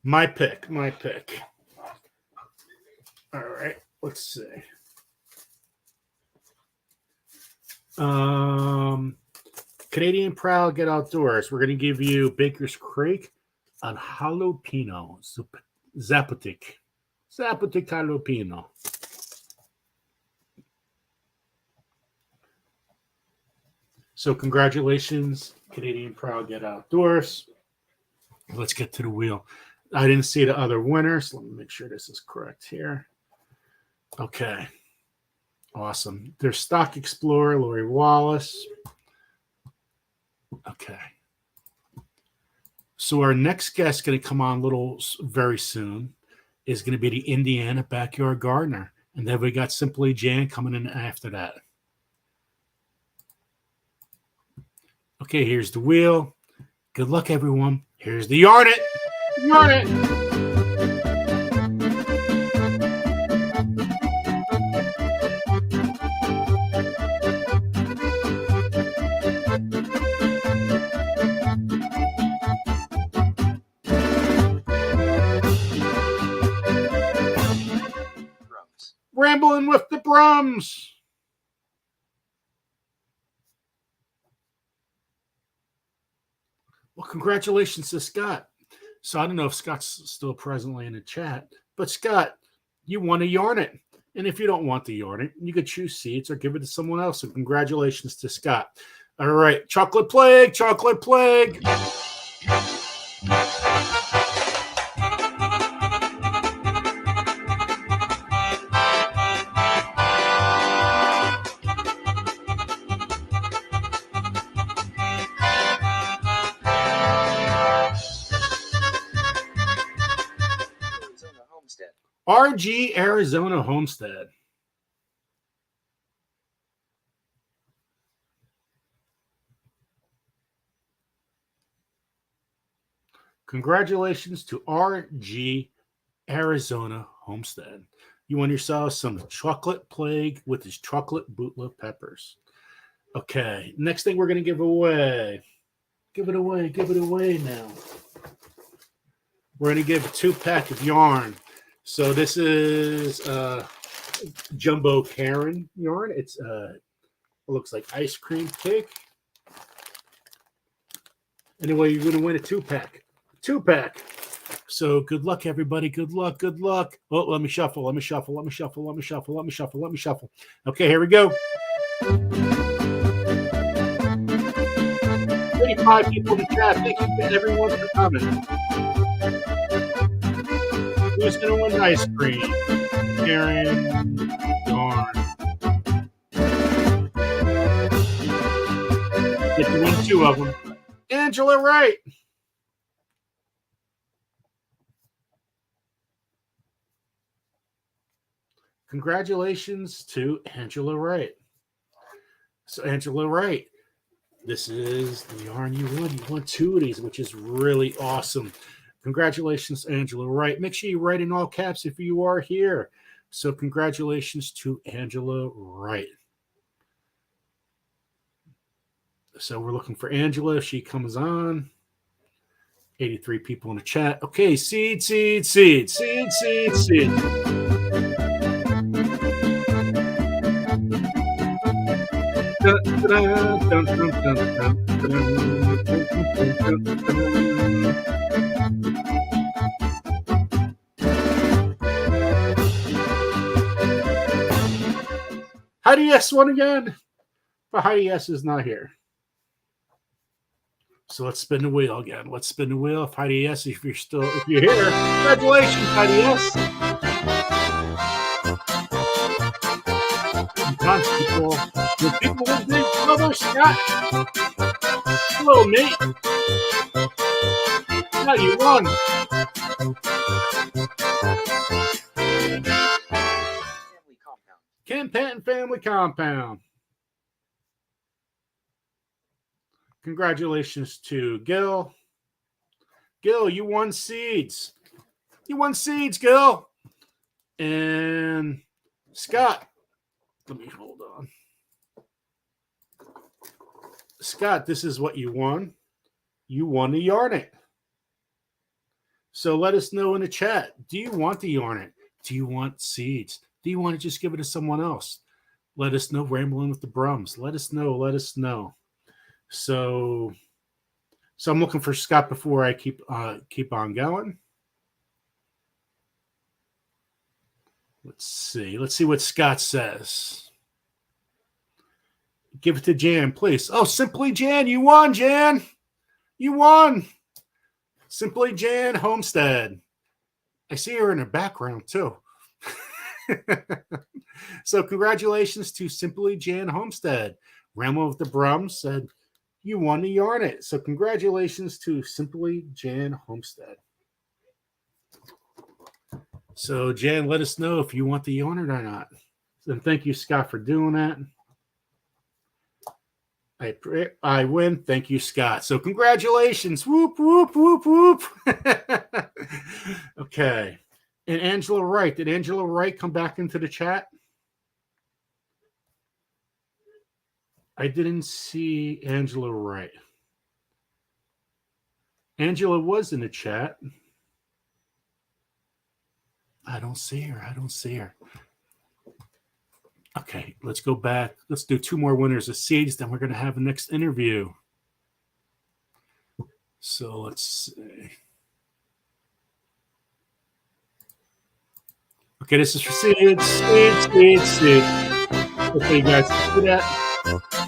My pick. All right, let's see. Canadian Proud Get Outdoors. We're going to give you Baker's Creek on jalapeno. Zapotic jalapeno. So congratulations, Canadian Proud Get Outdoors. Let's get to the wheel. I didn't see the other winners. Let me make sure this is correct here. Okay. Awesome. There's Stock Explorer, Lori Wallace. Okay. So our next guest going to come on very soon is going to be the Indiana Backyard Gardener. And then we got Simply Jan coming in after that. Okay, here's the wheel. Good luck, everyone. Here's the Yarn It. Yarn It. Rambling with the Brums. Well, congratulations to Scott. So I don't know if Scott's still presently in the chat, but Scott, you want to Yarn It. And if you don't want to Yarn It, you could choose seeds or give it to someone else. So congratulations to Scott. All right, Chocolate Plague, Chocolate Plague. RG Arizona Homestead. Congratulations to RG Arizona Homestead. You won yourself some Chocolate Plague with his chocolate bootleg peppers. Okay, next thing we're going to give away. Give it away now. We're going to give a 2-pack of yarn. So this is Jumbo Karen yarn. It looks like ice cream cake. Anyway, you're going to win a 2-pack. 2-pack. So good luck, everybody. Good luck. Good luck. Oh, let me shuffle. Let me shuffle. Let me shuffle. Let me shuffle. Let me shuffle. Let me shuffle. Okay, here we go. 35 people in the chat. Thank you to everyone for coming. Who's going to win ice cream? Karen. Darn. Get to win 2 of them. Angela Wright. Congratulations to Angela Wright. So Angela Wright, this is the yarn you won. You won 2 of these, which is really awesome. Congratulations, Angela Wright. Make sure you write in all caps if you are here. So congratulations to Angela Wright. So we're looking for Angela if she comes on. 83 people in the chat. Okay, seed. Heidi S won again, but Heidi S is not here. So let's spin the wheel again. Let's spin the wheel. If Heidi S, if you're here, congratulations, Heidi S. Sometimes people with big brother Scott. Hello, mate. Now you won. Ken Patton Family Compound. Congratulations to Gil. Gil, you won seeds. You won seeds, Gil. And Scott. Let me hold on. Scott, this is what you won. You won the Yarn It. So let us know in the chat. Do you want the Yarn It? Do you want seeds? Do you want to just give it to someone else? Let us know. Rambling with the Brums. Let us know. Let us know. So I'm looking for Scott before I keep on going. Let's see. Let's see what Scott says. Give it to Jan, please. Oh, Simply Jan. You won, Jan. You won. Simply Jan Homestead. I see her in the background, too. So congratulations to Simply Jan Homestead. Ramble with the Brums said you won the Yarn It. So congratulations to Simply Jan Homestead. So Jan, let us know if you want the Yarn It or not. And thank you, Scott, for doing that. I win. Thank you, Scott. So congratulations. Whoop, whoop, whoop, whoop. Okay. And Angela Wright. Did Angela Wright come back into the chat? I didn't see Angela Wright. Angela was in the chat. I don't see her. I don't see her. Okay, let's go back. Let's do 2 more winners of seeds. Then we're going to have the next interview. So let's see. Okay, this is for seeds. Seeds. Hopefully you guys can see that.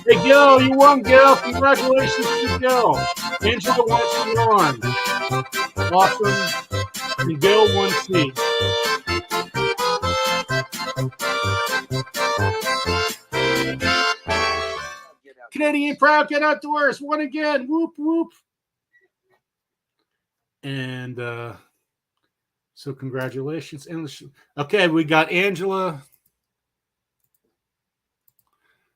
Hey, Gil, you won, Gil. Congratulations to Gil. Angela won. Awesome. And Gil won seeds. Canadian Proud, get outdoors. Won again. Whoop, whoop. And so congratulations. Okay, we got Angela.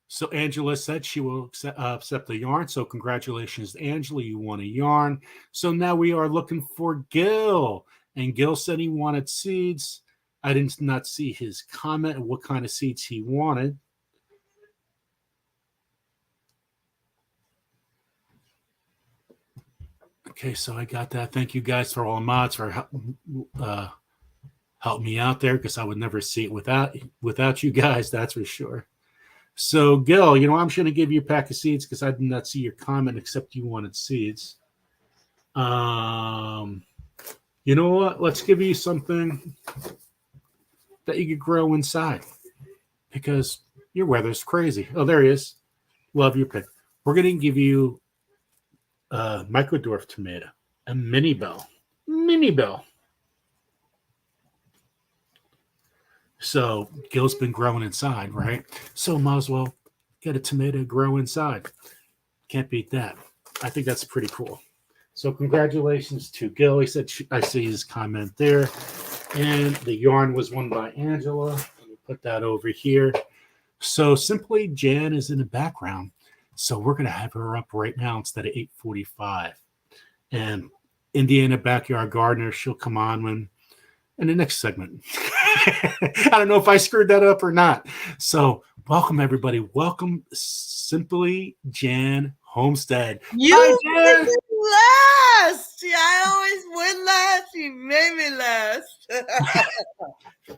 So Angela said she will accept the yarn. So congratulations, Angela. You won a yarn. So now we are looking for Gil. And Gil said he wanted seeds. I did not see his comment what kind of seeds he wanted. Okay, so I got that. Thank you guys for all the mods for helping me out there, because I would never see it without you guys, that's for sure. So, Gil, I'm just going to give you a pack of seeds because I did not see your comment except you wanted seeds. You You know what? Let's give you something that you could grow inside because your weather's crazy. Oh, there he is. Love your pick. We're going to give you a microdwarf tomato, a mini bell. Mini bell. So Gil's been growing inside, right? So might as well get a tomato grow inside. Can't beat that. I think that's pretty cool. So congratulations to Gil. He said, I see his comment there. And the yarn was won by Angela. Let me put that over here. So simply Jan is in the background. So we're going to have her up right now instead of 8:45. And Indiana Backyard Gardener, she'll come on when in the next segment. I don't know if I screwed that up or not. So welcome, everybody. Welcome, Simply Jan Homestead. You Hi, made Jan. me last. Yeah, I always win last. You made me last.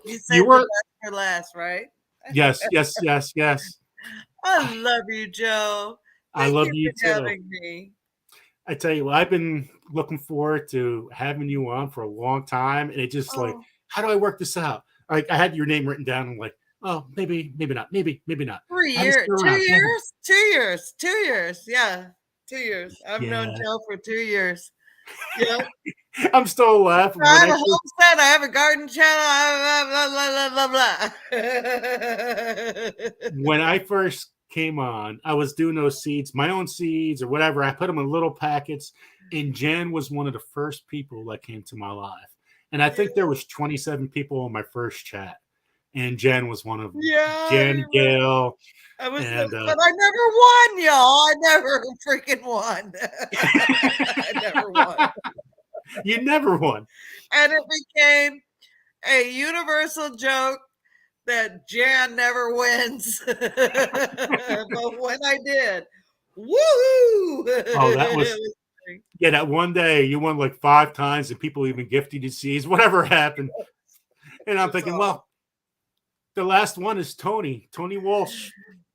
You said You were the best for last, right? yes. I love you, Joe. I Thank love you you for too. having me. I tell you what, I've been looking forward to having you on for a long time, and it just like, Oh, how do I work this out? Like, I had your name written down. I'm like, oh, maybe not, maybe not. 3 I had to years, sit 2 around. years, 2 years, 2 years. Yeah, 2 years. I've known Yeah, Joe for 2 years. Yep. I'm still laughing I when have I a homestead. I have a garden channel. Blah, blah, blah, blah, blah. when I first came on, I was doing those seeds, my own seeds or whatever. I put them in little packets, and Jan was one of the first people that came to my live. And I think there was 27 people on my first chat, and Jan was one of them. Yeah, I Jan, remember. Gail, I was, and but I never won, y'all. I never freaking won. I never won. you never won. And it became a universal joke that Jan never wins. But when I did, woohoo! Oh, that was yeah. That one day you won like 5 times, and people even gifted you seeds. Whatever happened, and I'm thinking, well, the last one is Tony Walsh.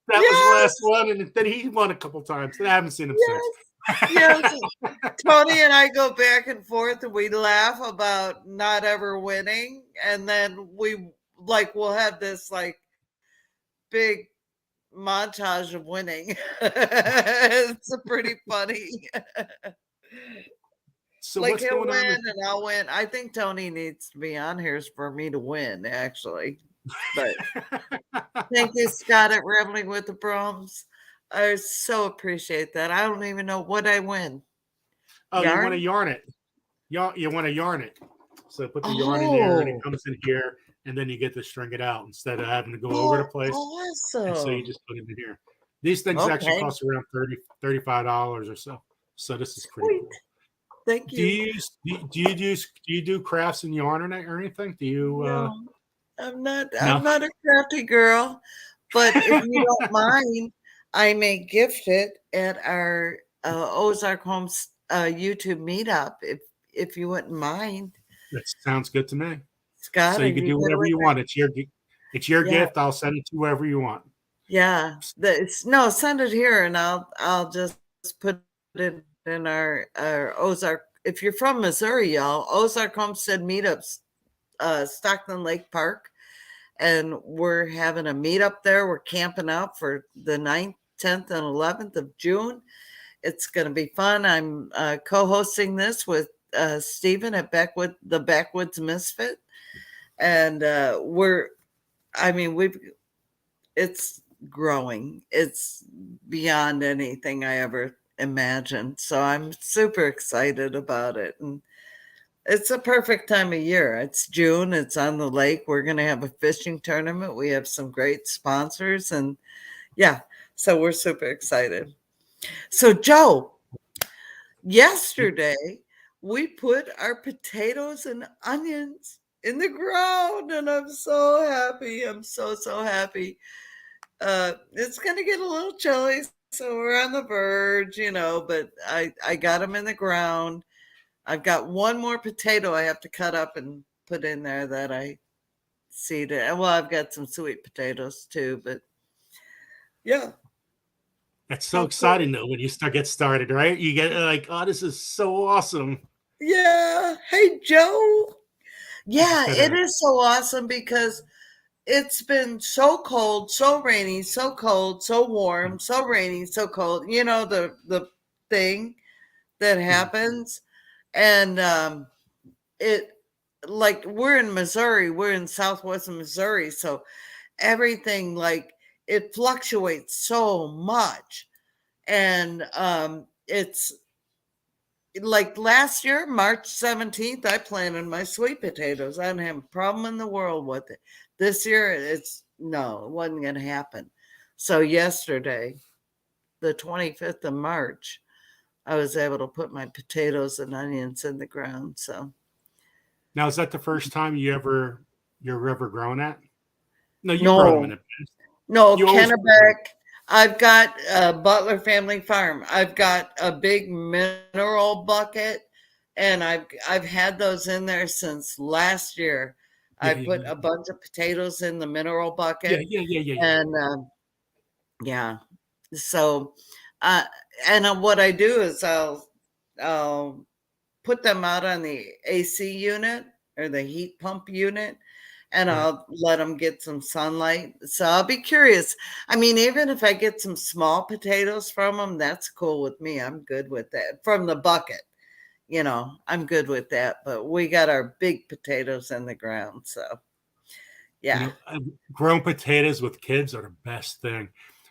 That was the last one, and then he won a couple times. And I haven't seen him since. Yes. Tony and I go back and forth, and we laugh about not ever winning, and then we'll have this like big montage of winning. It's pretty funny. So Like what's he'll going win on? and I'll win. I think Tony needs to be on here for me to win, actually. But thank you, Scott at Rambling with the Broms. I so appreciate that. I don't even know what I win. Oh, you want to Yarn? yarn it? You want to yarn it. So put the yarn in there, and it Oh, comes in here, and then you get to string it out instead of having to go over the place. And so you awesome. just put it in here. These things actually Okay, cost around $35 or so. So this is pretty sweet. cool. Thank Do you. you use do you do crafts and yarn or anything? Do you No, I'm not. no? I'm not a crafty girl, but if you don't mind, I may gift it at our Ozark Homes YouTube meetup. If you wouldn't mind, That sounds good to me. Scott, So are you can you do good whatever with you that? want. It's your Yeah, gift. I'll send it to whoever you want. yeah. No, send it here, and I'll just put it in our Ozark. If you're from Missouri, y'all, Ozark Homestead meetups, Stockton Lake Park. And we're having a meetup there. We're camping out for the 9th, 10th, and 11th of June. It's going to be fun. I'm co-hosting this with Stephen at the Backwoods Misfit, and it's growing. It's beyond anything I ever imagined. So I'm super excited about it, and it's a perfect time of year. It's June. It's on the lake. We're going to have a fishing tournament. We have some great sponsors, and yeah, so we're super excited. So, Joe, yesterday we put our potatoes and onions in the ground, and I'm so happy. I'm so happy. It's going to get a little chilly, so we're on the verge, but I got them in the ground. I've got one more potato I have to cut up and put in there that I seeded. Well, I've got some sweet potatoes too, but yeah. That's so How exciting cool. though when you get started, right? You get like, oh, this is so awesome. Yeah. Hey, Joe. Yeah, it is so awesome because it's been so cold, so rainy, so cold, so warm, so rainy, so cold. You know the thing that happens, and it like we're in Missouri, we're in Southwest Missouri, so everything like it fluctuates so much, and it's like last year, March 17th, I planted my sweet potatoes. I didn't have a problem in the world with it. This year, it's no, it wasn't going to happen. So, yesterday, the 25th of March, I was able to put my potatoes and onions in the ground. So, Now, is that the first time you're ever grown at? No, you've grown them in no, the past. no, You always Kennebec. I've got a Butler Family Farm. I've got a big mineral bucket, and I've had those in there since last year. I yeah, yeah, put yeah, a bunch of potatoes in the mineral yeah, bucket, yeah, yeah, yeah, yeah. and yeah. So, uh, and what I do is I'll put them out on the AC unit or the heat pump unit, and Right. I'll let them get some sunlight. So I'll be curious. I mean, even if I get some small potatoes from them, that's cool with me. I'm good with that. From the bucket, I'm good with that. But we got our big potatoes in the ground. So, You yeah. know, grown potatoes with kids are the best thing.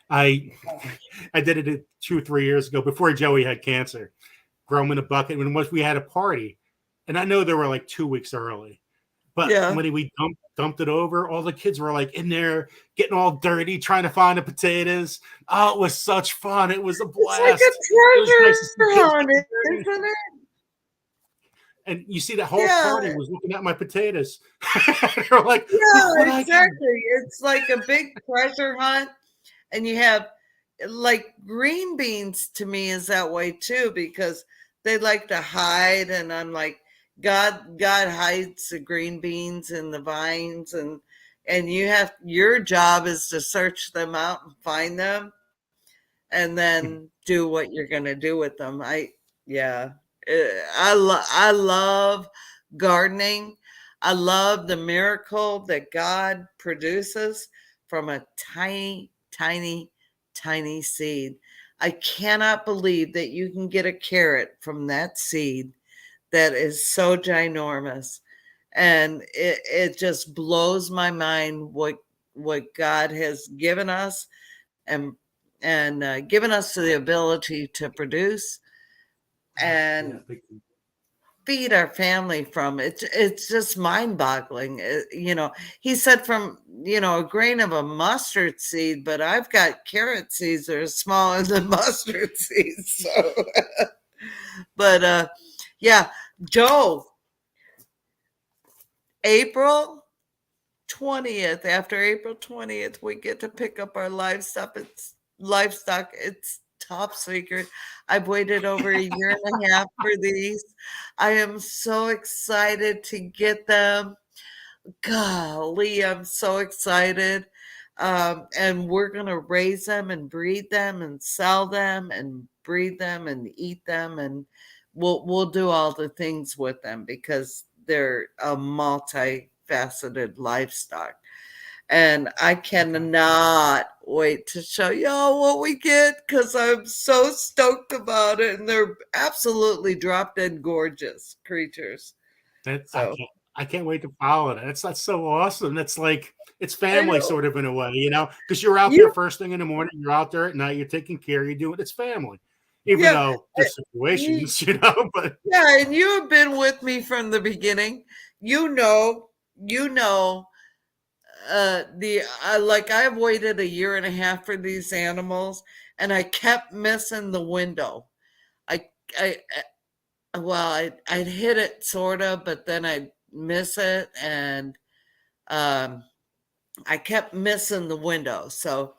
I I did it 2 or 3 years ago before Joey had cancer. Grow them in a bucket. When once we had a party, and I know they were like 2 weeks early, but Yeah. when we dumped it over, all the kids were like in there getting all dirty, trying to find the potatoes. Oh, it was such fun! It was a It's like a blast. It was nice to see treasure kids hunt, getting dirty. isn't it? And you see, the whole Yeah. party was looking at my potatoes. They're like, "Look Yeah, what I got!" exactly. It's like a big treasure hunt. And you have like green beans to me is that way too, because they like to hide. And I'm like, God hides the green beans in the vines, and your job is to search them out and find them and then do what you're going to do with them. Yeah, I love gardening. I love the miracle that God produces from a tiny, tiny, tiny seed. I cannot believe that you can get a carrot from that seed that is so ginormous. And it just blows my mind what God has given us and given us the ability to produce Yeah, and feed our family from. It's just mind-boggling. He said from a grain of a mustard seed, but I've got carrot seeds that are smaller than mustard seeds. So, but yeah, Joe, April 20th, after April 20th, we get to pick up our livestock. It's top secret. I've waited over a year and a half for these. I am so excited to get them. Golly, I'm so excited. And we're gonna raise them and breed them and sell them and breed them and eat them, and we'll do all the things with them because they're a multifaceted livestock. And I cannot wait to show y'all what we get because I'm so stoked about it. And they're absolutely drop dead gorgeous creatures. That's So I can't wait to follow that. That's so awesome. That's like it's I family know sort of in a way, because you're out there you, first thing in the morning, you're out there at night, you're taking care, you're doing it's family, even yeah, though there's you, situations, but yeah, and you have been with me from the beginning. You know, like I've waited a year and a half for these animals, and I kept missing the window. I, I, well, I'd hit it sort of, but then I'd miss it, and um, I kept missing the window. So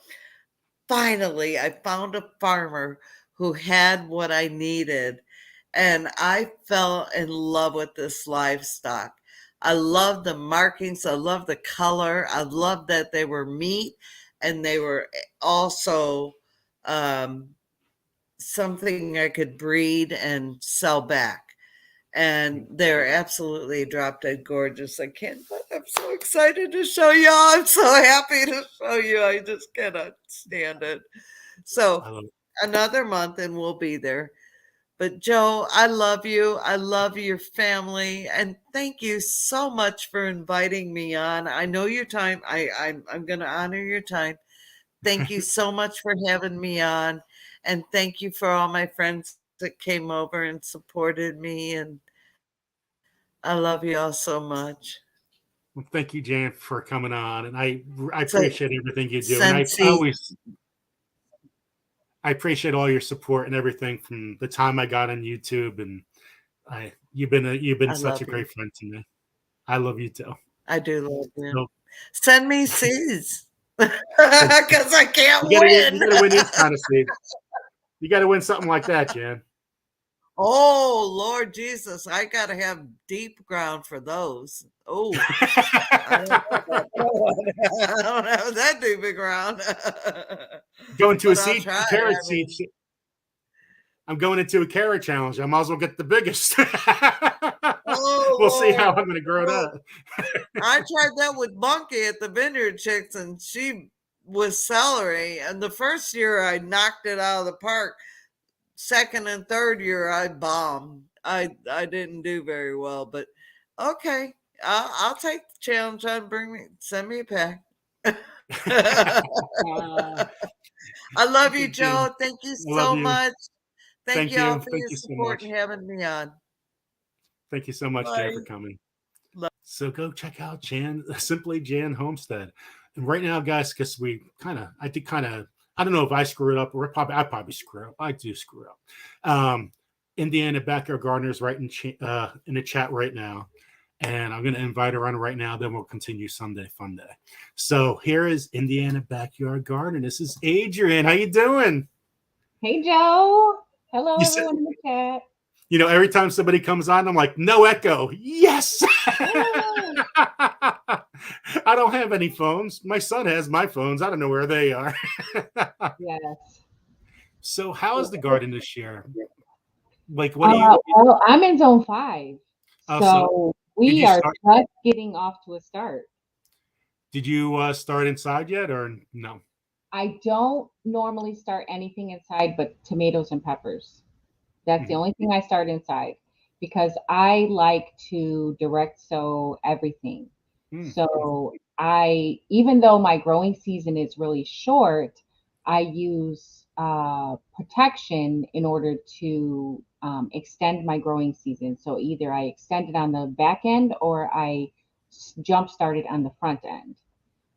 finally, I found a farmer who had what I needed, and I fell in love with this livestock. I love the markings, I love the color, I love that they were meat and they were also um, something I could breed and sell back. and they're absolutely drop dead gorgeous. I can't, but I'm so excited to show y'all. I'm so happy to show you. I just cannot stand it. So I love it. another month and we'll be there. But Joe, I love you. I love your family, and thank you so much for inviting me on. I know your time. I'm going to honor your time. Thank you so much for having me on, and thank you for all my friends that came over and supported me. And I love you all so much. Well, thank you, Jan, for coming on, and I So appreciate everything you do, and I Sensi, always I appreciate all your support and everything from the time I got on YouTube, and you've been I such love a you. great friend to me. I love you too. I do love you. So Send me seeds because you I can't you win. gotta win these kind of seeds. You gotta win something like that, Jan. Oh, Lord Jesus, I got to have deep ground for those. Oh, I don't know about that one. I don't have that deep a ground. Going to a But I'll seed try. carrot I seed. mean, I'm going into a carrot challenge. I might as well get the biggest. oh, We'll see how Lord. I'm going to grow Well, that. I tried that with Monkey at the Vineyard Chicks, and she was celery. And the first year I knocked it out of the park. Second and third year I bombed. I didn't do very well, but okay. I'll take the challenge on. Send me a pack. I Uh, love you, Jan, Joe. Thank you I love so you. much. Thank Thank you all you. for Thank your you so support much. and having me on. Thank you so much, Jan, for Bye. coming. So go check out Simply Jan Homestead. And right now, guys, because I don't know if I screw it up or I probably screw up. I do screw up. Indiana Backyard Gardeners right in the chat right now. And I'm going to invite her on right now. Then we'll continue Sunday Fun Day. So here is Indiana Backyard Garden. This is Adrian. How you doing? Hey, Joe. Hello, You said, everyone in the chat. every time somebody comes on, I'm like, no echo. Yes. Yay. I don't have any phones. My son has my phones. I don't know where they are. Yes. So how is the garden this year? Like, what do you? Well, I'm in zone 5. So So did we you are start? just getting off to a start. Did you start inside yet, or no? I don't normally start anything inside but tomatoes and peppers. That's the Mhm. only thing I start inside because I like to direct sow everything. Mm. So even though my growing season is really short, I use protection in order to extend my growing season. So either I extend it on the back end or I jump start it on the front end.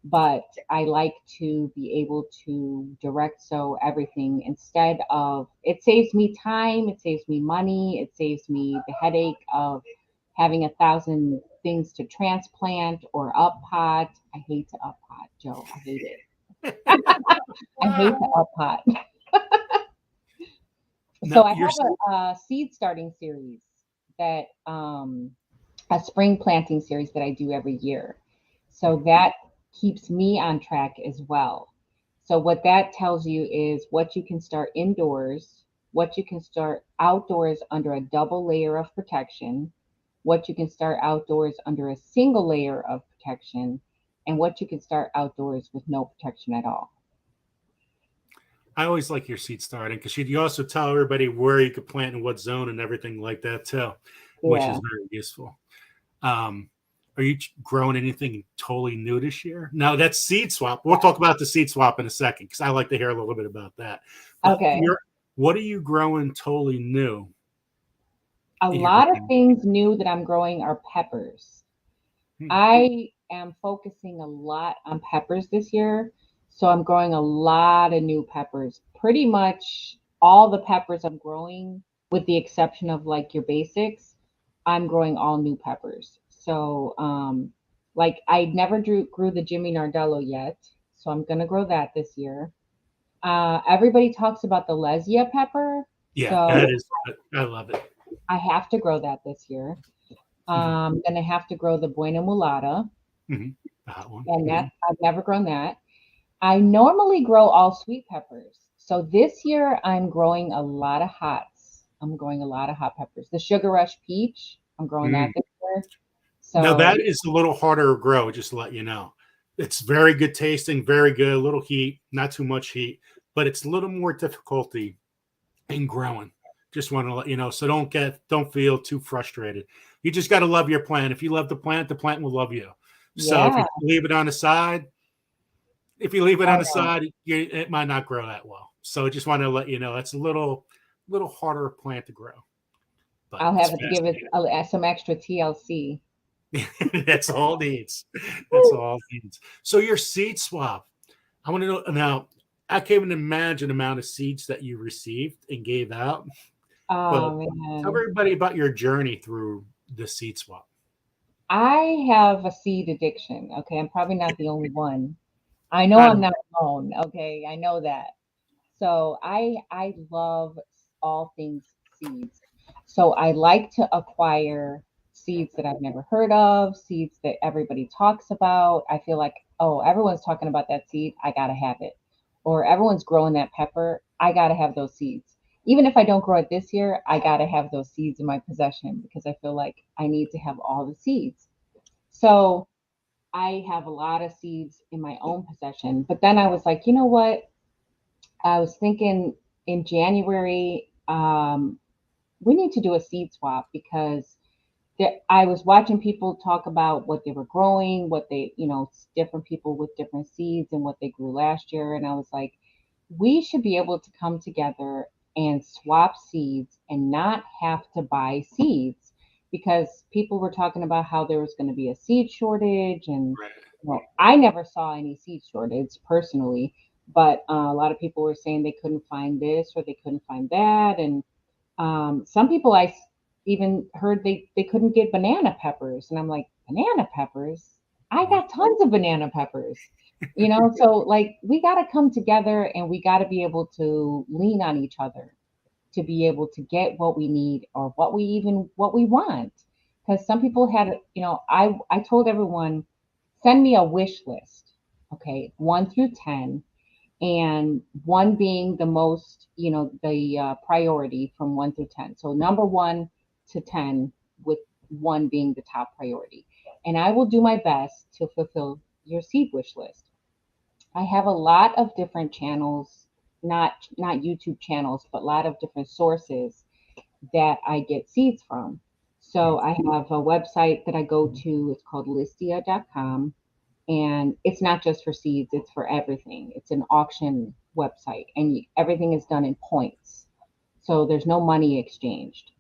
But I like to be able to direct sow everything instead of it saves me time, it saves me money, it saves me the headache of having 1,000 things to transplant or up pot. I hate to up pot, Joe. I hate it. I hate to up pot. So Now I you're have a seed starting series that a spring planting series that I do every year. So that keeps me on track as well. So what that tells you is what you can start indoors, what you can start outdoors under a double layer of protection, what you can start outdoors under a single layer of protection, and what you can start outdoors with no protection at all. I always like your seed starting because you also tell everybody where you could plant in what zone and everything like that too, which is Yeah. very useful. Are you growing anything totally new this year? No, that's seed swap. We'll talk about the seed swap in a second because I like to hear a little bit about that. But Okay. what are you growing totally new? A lot of things new that I'm growing are peppers. I am focusing a lot on peppers this year. So I'm growing a lot of new peppers. Pretty much all the peppers I'm growing, with the exception of like your basics, I'm growing all new peppers. So like I never grew the Jimmy Nardello yet. So I'm gonna grow that this year. Everybody talks about the Lesia pepper. Yeah, So that is. I love it. I have to grow that this year. Then I have to grow the Buena Mulata. That one. And that I've never grown that. I normally grow all sweet peppers. So this year I'm growing a lot of hots. I'm growing a lot of hot peppers. The Sugar Rush Peach, I'm growing that Mm. this year. Now So that is a little harder to grow, just to let you know. It's very good tasting, very good, a little heat, not too much heat, but it's a little more difficulty in growing. Just want to let you know. So don't feel too frustrated. You just got to love your plant. If you love the plant will love you. So if yeah, you leave it on the side, I know. it might not grow that well. So just want to let you know that's a little harder plant to grow, but I'll it's have to give it fascinating. some extra TLC. That's all it needs. That's all it needs. So your seed swap. I want to know now. I can't even imagine the amount of seeds that you received and gave out. But Oh tell man. everybody about your journey through the seed swap. I have a seed addiction. Okay. I'm probably not the only one. I know I I'm don't. not alone. Okay. I know that. So I love all things seeds. So I like to acquire seeds that I've never heard of, seeds that everybody talks about. I feel like, oh, everyone's talking about that seed, I gotta have it. Or everyone's growing that pepper, I gotta have those seeds. Even if I don't grow it this year, I gotta have those seeds in my possession because I feel like I need to have all the seeds. So I have a lot of seeds in my own possession. But then I was like, you know what? I was thinking in January, we need to do a seed swap because I was watching people talk about what they were growing, what they, different people with different seeds and what they grew last year. And I was like, we should be able to come together and swap seeds and not have to buy seeds because people were talking about how there was going to be a seed shortage. And I never saw any seed shortage personally, but a lot of people were saying they couldn't find this or they couldn't find that. And some people even heard they couldn't get banana peppers, and I'm like, banana peppers? I Right. got tons of banana peppers, you know. So like, we got to come together, and we got to be able to lean on each other to be able to get what we need or what we want. Because some people had, I told everyone, send me a wish list, okay, 1 through 10, and one being the most, the priority from 1 through 10. So number 1 to 10, with one being the top priority. And I will do my best to fulfill your seed wish list. I have a lot of different channels, not YouTube channels, but a lot of different sources that I get seeds from. So I have a website that I go to. It's called listia.com, and it's not just for seeds, it's for everything. It's an auction website, and everything is done in points, so there's no money exchanged.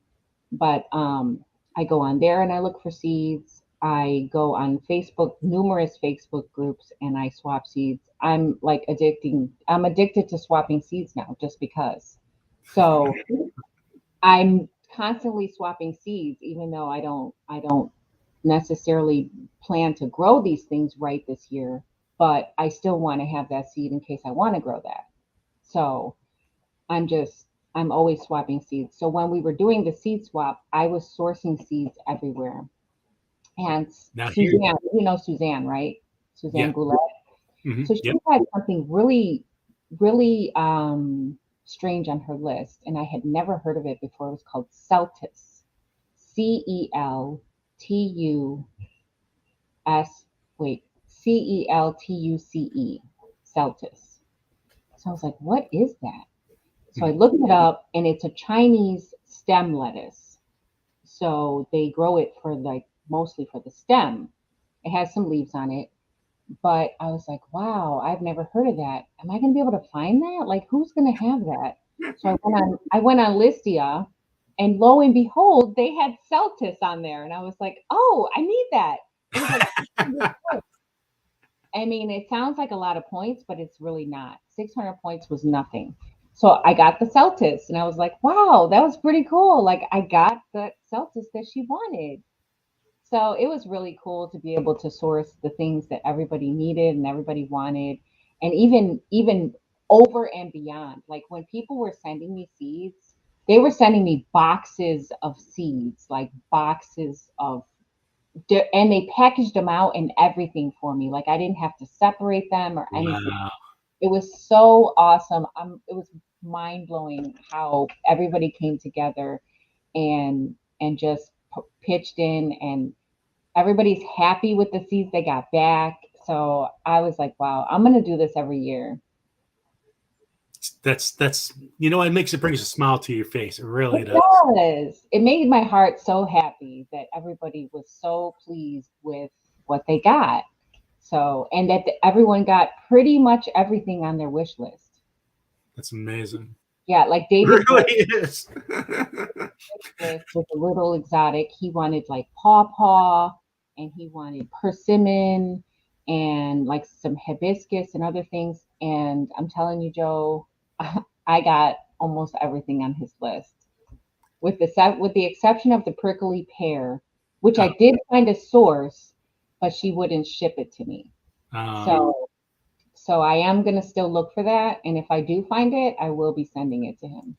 But I go on there and I look for seeds. I go on Facebook, numerous Facebook groups, and I swap seeds. I'm addicted to swapping seeds now just because. So I'm constantly swapping seeds, even though I don't necessarily plan to grow these things right this year, but I still want to have that seed in case I want to grow that. So I'm just I'm always swapping seeds. So when we were doing the seed swap, I was sourcing seeds everywhere. And Now here, Suzanne, you know Suzanne, right? Suzanne yeah, Goulet. So she yep. had something really, really strange on her list, and I had never heard of it before. It was called Celtis, CELTUS. Wait, CELTUCE, Celtis. So I was like, what is that? So I Mhm. looked it up, and it's a Chinese stem lettuce. So they grow it for like mostly for the stem. It has some leaves on it, but I was like, wow, I've never heard of that. Am I going to be able to find that? Like, who's going to have that? So I went on Listia, and lo and behold, they had Celtis on there, and I was like, oh, I need that. It was like 600 points. I mean, it sounds like a lot of points, but it's really not. 600 points was nothing. So I got the Celtis, and I was like, wow, that was pretty cool. Like, I got the Celtis that she wanted. So it was really cool to be able to source the things that everybody needed and everybody wanted, and even over and beyond. Like when people were sending me seeds, they were sending me boxes of seeds, like boxes of, and they packaged them out and everything for me. Like I didn't have to separate them or anything. Wow. It was so awesome. It was mind blowing how everybody came together and just pitched in, and everybody's happy with the seeds they got back. So I was like, wow, I'm going to do this every year. That's it makes it brings a smile to your face. It really It does. does. It made my heart so happy that everybody was so pleased with what they got. So, and that everyone got pretty much everything on their wish list. That's amazing. Yeah, like It David really is. list was a little exotic. He wanted like pawpaw, and he wanted persimmon, and like some hibiscus and other things. And I'm telling you, Joe, I got almost everything on his list, with the exception of the prickly pear, which I did find a source, but she wouldn't ship it to me. So I am gonna still look for that, and if I do find it, I will be sending it to him.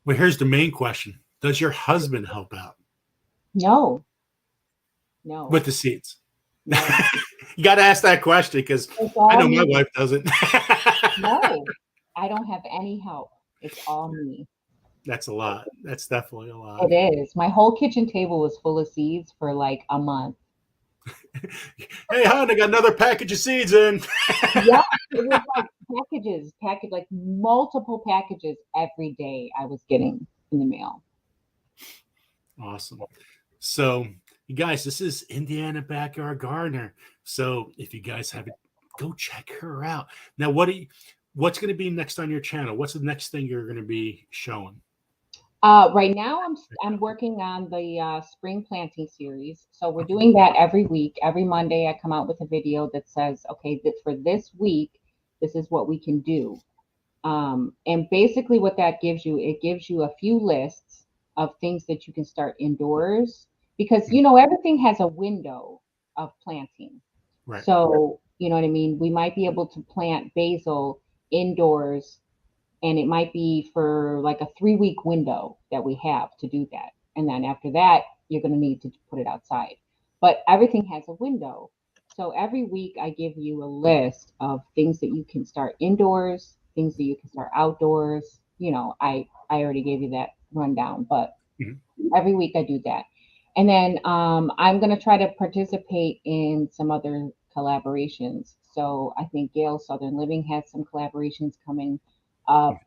Well, here's the main question: does your husband help out? No. With the seeds? No. You got to ask that question, because I know my wife doesn't. No, I don't have any help. It's all me. That's a lot. That's definitely a lot. It is. My whole kitchen table was full of seeds for like a month. Hey, hon, I got another package of seeds in. Yeah, it was like like multiple packages every day I was getting in the mail. Awesome. So, you guys, this is Indiana Backyard Gardener. So, if you guys haven't, go check her out. Now, what's going to be next on your channel? What's the next thing you're going to be showing? Right now, I'm working on the spring planting series. So we're doing that every week. Every Monday, I come out with a video that says, okay, for this week, this is what we can do. And basically what that gives you, it gives you a few lists of things that you can start indoors, because, everything has a window of planting. Right. So, you know what I mean? We might be able to plant basil indoors, and it might be for like a 3-week window that we have to do that. And then after that, you're going to need to put it outside. But everything has a window. So every week I give you a list of things that you can start indoors, things that you can start outdoors. I already gave you that rundown, but every week I do that. And then I'm going to try to participate in some other collaborations. So I think Gail Southern Living has some collaborations coming up,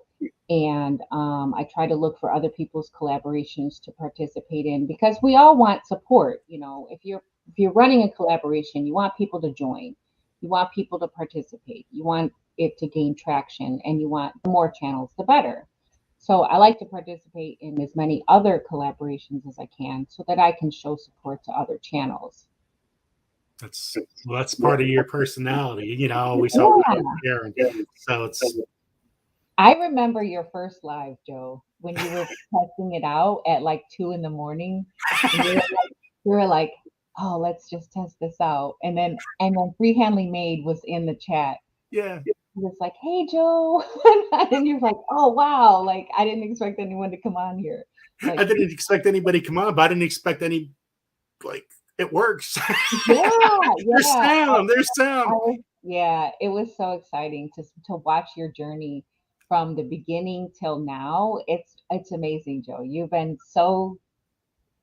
and I try to look for other people's collaborations to participate in, because we all want support. If you're running a collaboration, you want people to join, you want people to participate, you want it to gain traction, and you want the more channels, the better. So I like to participate in as many other collaborations as I can, so that I can show support to other channels. That's part of your personality, always help sharing. So I remember your first live, Joe, when you were testing it out at like 2 in the morning. And you were like, oh, let's just test this out. And then Freehandly Made was in the chat. Yeah. He was like, hey, Joe. And you're like, oh, wow. Like, I didn't expect anyone to come on here. Like, I didn't expect anybody to come on, but I didn't expect any, it works. Yeah. There's sound. Yeah, it was so exciting to watch your journey from the beginning till now. It's amazing, Joe. You've been so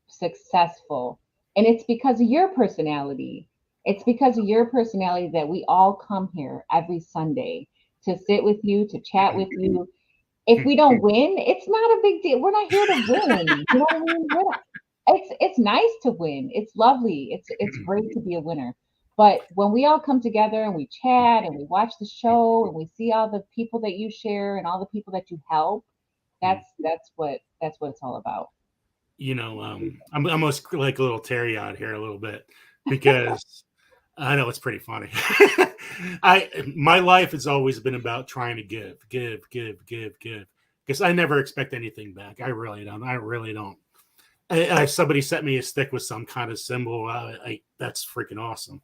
successful, and it's because of your personality. It's because of your personality that we all come here every Sunday to sit with you, to chat with you. If we don't win, it's not a big deal. We're not here to win. You know what I mean? It's nice to win. It's lovely. It's great to be a winner. But when we all come together and we chat and we watch the show and we see all the people that you share and all the people that you help, that's what it's all about. I'm almost like a little Terry out here a little bit, because I know it's pretty funny. My life has always been about trying to give, because I never expect anything back. I really don't. If somebody sent me a stick with some kind of symbol, that's freaking awesome,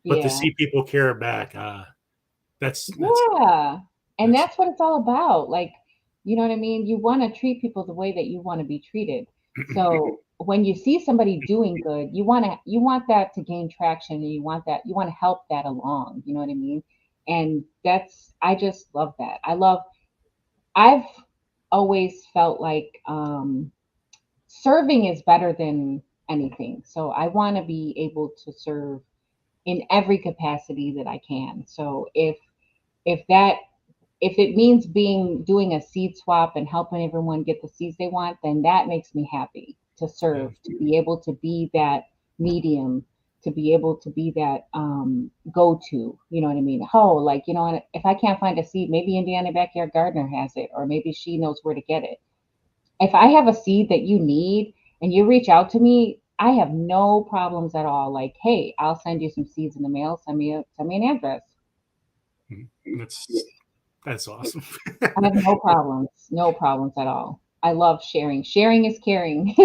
But to see people care back, that's yeah. And that's what it's all about. Like, you know what I mean? You want to treat people the way that you want to be treated. So when you see somebody doing good, you want that to gain traction, and you want to help that along. You know what I mean? And I just love that. I love I've always felt like serving is better than anything. So I want to be able to serve in every capacity that I can. So if that if it means doing a seed swap and helping everyone get the seeds they want, then that makes me happy to serve, to be able to be that medium, to be able to be that go to, you know what I mean? Oh, like, you know, if I can't find a seed, maybe Indiana Backyard Gardener has it, or maybe she knows where to get it. If I have a seed that you need and you reach out to me, I have no problems at all. Like, hey, I'll send you some seeds in the mail. Send me an address. That's awesome. I have no problems at all. I love sharing. Sharing is caring.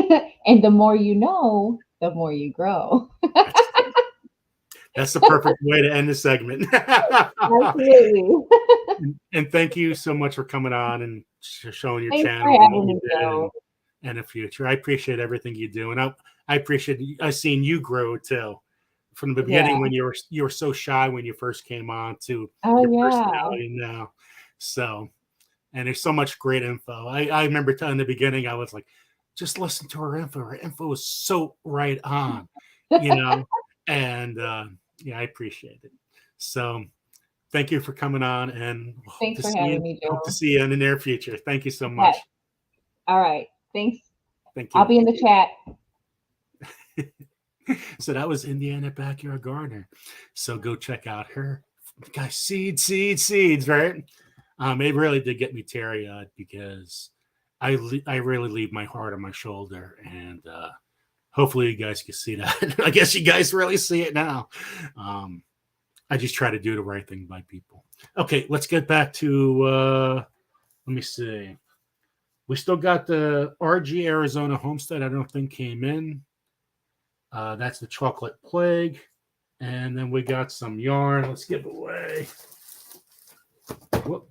And the more you know, the more you grow. That's the perfect way to end the segment. Absolutely. And thank you so much for coming on and showing your Thanks channel for and what having you me, did Joe. and the future. I appreciate everything you do, and I appreciate I seen you grow too, from the beginning Yeah. when you were so shy when you first came on to Oh, your yeah. personality now. So, and there's so much great info. I remember in the beginning I was like, just listen to her info. Her info was so right on, you know, and yeah, I appreciate it. So thank you for coming on, and Thanks for having me, hope to Joe. see you in the near future. Thank you so Okay. much. All right. Thanks. Thank I'll you. be in the chat. So that was Indiana Backyard Gardener. So go check out her. Guys, seeds, right? It really did get me teary-eyed because I really leave my heart on my shoulder, and hopefully you guys can see that. I guess you guys really see it now. I just try to do the right thing by people. Okay, let's get back to let me see. We still got the RG Arizona Homestead. I don't think came in. That's the Chocolate Plague. And then we got some yarn. Let's give away. Whoop.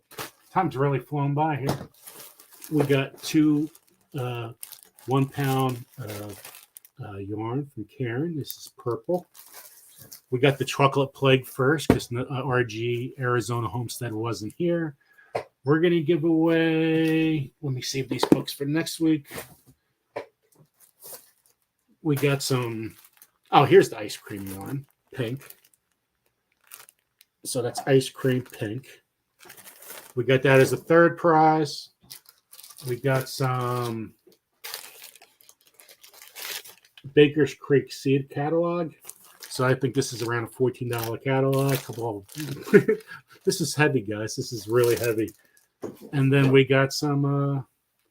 Time's really flown by here. We got 2 1 pound yarn from Karen. This is purple. We got the Chocolate Plague first because RG Arizona Homestead wasn't here. We're going to give away, let me save these books for next week. We got some, oh, here's the ice cream one, pink. So that's ice cream pink. We got that as a third prize. We got some Baker's Creek seed catalog. So I think this is around a $14 catalog. This is heavy, guys. This is really heavy. And then we got some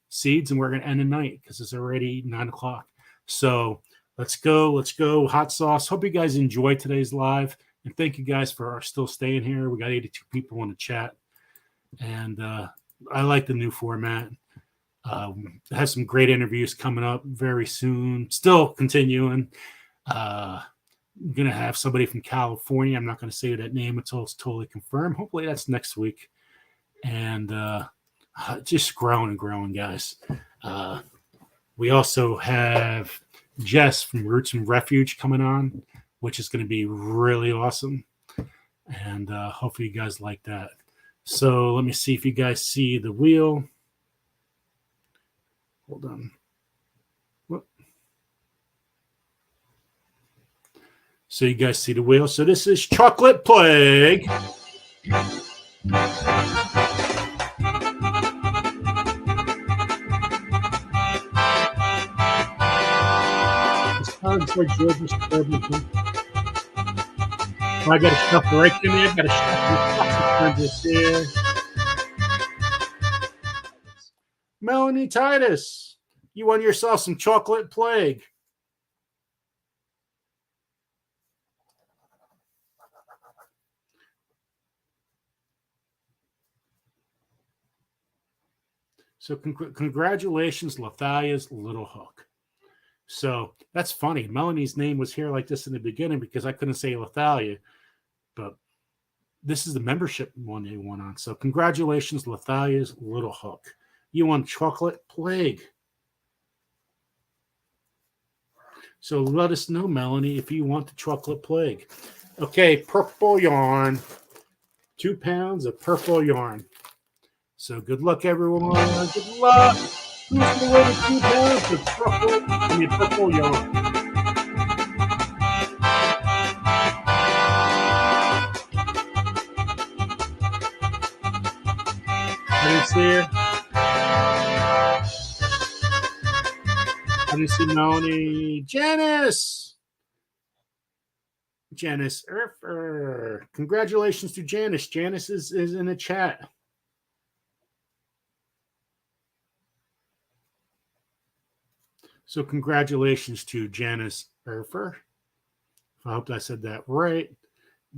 seeds, and we're going to end the night because it's already 9 o'clock. So let's go. Hot sauce. Hope you guys enjoyed today's live. And thank you guys for still staying here. We got 82 people in the chat. And I like the new format. Have some great interviews coming up very soon. Still continuing. I'm going to have somebody from California. I'm not going to say that name until it's totally confirmed. Hopefully that's next week. And just growing and growing, guys. We also have Jess from Roots and Refuge coming on, which is going to be really awesome. And hopefully you guys like that. So let me see if you guys see the wheel. Hold on. Whoop. So you guys see the wheel. So this is Chocolate Plague. I got to stuff right in there. Got to stuff this there. Melanie Titus, you won yourself some Chocolate Plague. So congratulations, Lethalia's Little Hook. So that's funny. Melanie's name was here like this in the beginning because I couldn't say Lethalia, but this is the membership one they won on. So congratulations, Lethalia's Little Hook. You won Chocolate Plague. So let us know, Melanie, if you want the Chocolate Plague. Okay, purple yarn. 2 pounds of purple yarn. So good luck, everyone. Good luck. Who's going to win the 2 pounds of truffle yarn? I didn't see her. I didn't see Melanie. Janice Erfer. Congratulations to Janice. Janice is in the chat. So congratulations to Janice Erfer. I hope I said that right.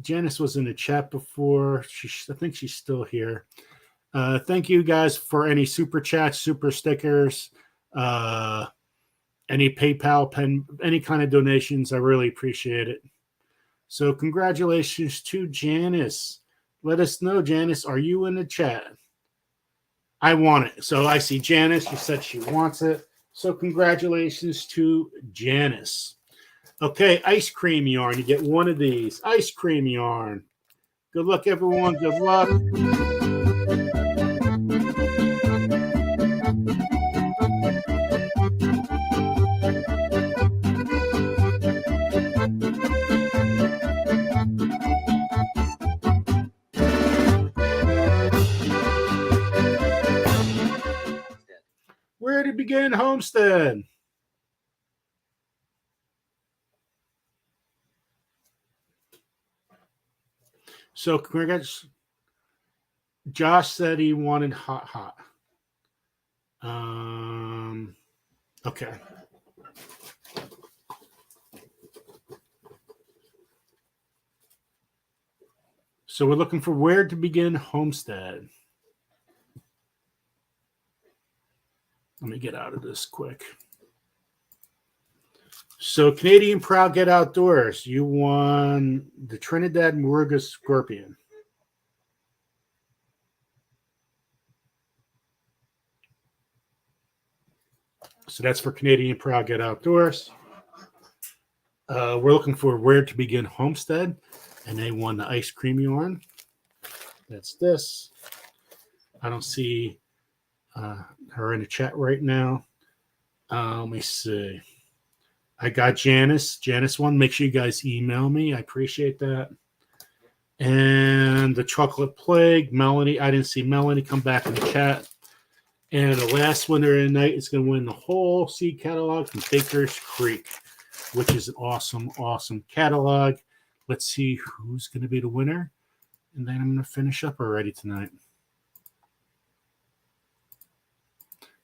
Janice was in the chat before. I think she's still here. Thank you guys for any super chats, super stickers, any PayPal, any kind of donations. I really appreciate it. So congratulations to Janice. Let us know, Janice, are you in the chat? I want it. So I see Janice. She said she wants it. So congratulations to Janice. Okay, ice cream yarn. You get one of these. Ice cream yarn. Good luck, everyone. Good luck. Where to begin, Homestead? So, congrats. Josh said he wanted hot. Okay. So we're looking for where to begin, Homestead. Let me get out of this quick. So Canadian Proud Get Outdoors. You won the Trinidad Moruga Scorpion. So that's for Canadian Proud Get Outdoors. We're looking for where to begin, Homestead. And they won the ice cream yarn. That's this. I don't see her in the chat right now. Let me see. I got Janice. Janice won. Make sure you guys email me. I appreciate that. And the Chocolate Plague, Melanie. I didn't see Melanie come back in the chat. And the last winner tonight is going to win the whole seed catalog from Baker's Creek, which is an awesome, awesome catalog. Let's see who's going to be the winner. And then I'm going to finish up already tonight.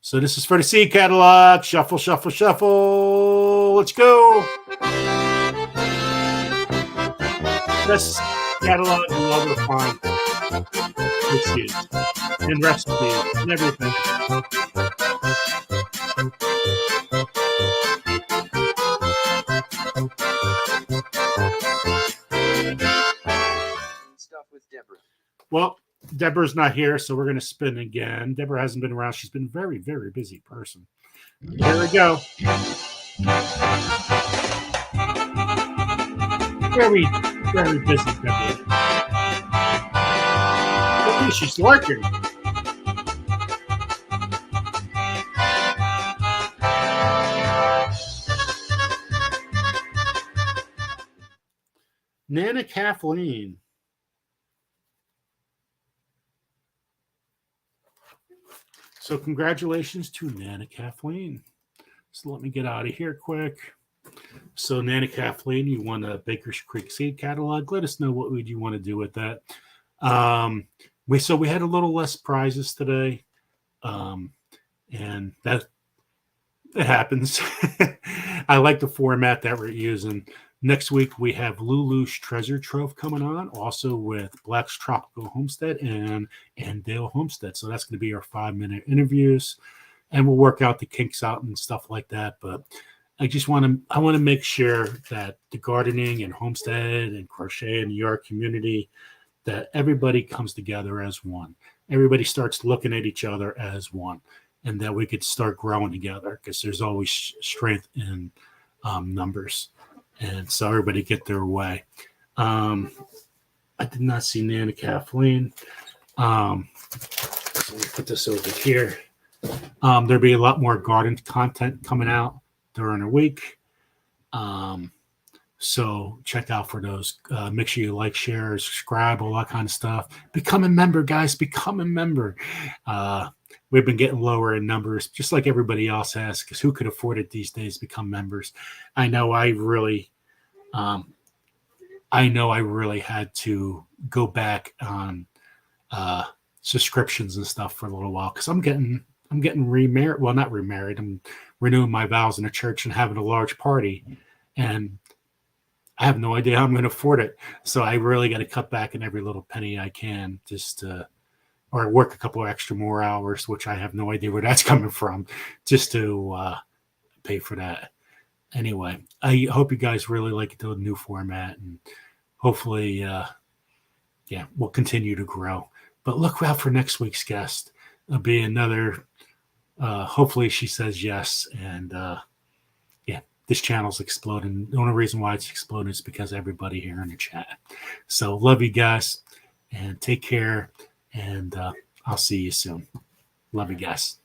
So this is for the seed catalog. Shuffle, shuffle, shuffle. Let's go. Best catalog you'll ever find. With seeds and recipes and everything. Stuff with Deborah. Well, Deborah's not here, so we're going to spin again. Deborah hasn't been around. She's been a very, very busy person. Here we go. Very, very busy, Deborah. At least she's working. Nana Kathleen. So congratulations to Nana Kathleen. So let me get out of here quick. So Nana Kathleen, you won a Baker's Creek seed catalog. Let us know what would you want to do with that. We had a little less prizes today. And that it happens. I like the format that we're using. Next week, we have Lulu's Treasure Trove coming on, also with Black's Tropical Homestead and Dale Homestead. So that's going to be our 5-minute interviews, and we'll work out the kinks out and stuff like that. But I want to make sure that the gardening and homestead and crochet in your community, that everybody comes together as one. Everybody starts looking at each other as one, and that we could start growing together, because there's always strength in numbers. And so everybody get their way. I did not see Nana Kathleen. Let me put this over here. There'll be a lot more garden content coming out during the week. So check out for those. Make sure you like, share, subscribe, all that kind of stuff. Become a member, guys. Become a member. We've been getting lower in numbers, just like everybody else has, because who could afford it these days? Become members. I know I really had to go back on subscriptions and stuff for a little while because I'm getting remarried. Well, not remarried. I'm renewing my vows in the church and having a large party, and I have no idea how I'm going to afford it. So I really got to cut back in every little penny I can, just or work a couple of extra more hours, which I have no idea where that's coming from, just to pay for that. Anyway, I hope you guys really like the new format, and hopefully, we'll continue to grow. But look out for next week's guest. It'll be another. Hopefully, she says yes, and this channel's exploding. The only reason why it's exploding is because everybody here in the chat. So love you guys, and take care, and I'll see you soon. Love you guys.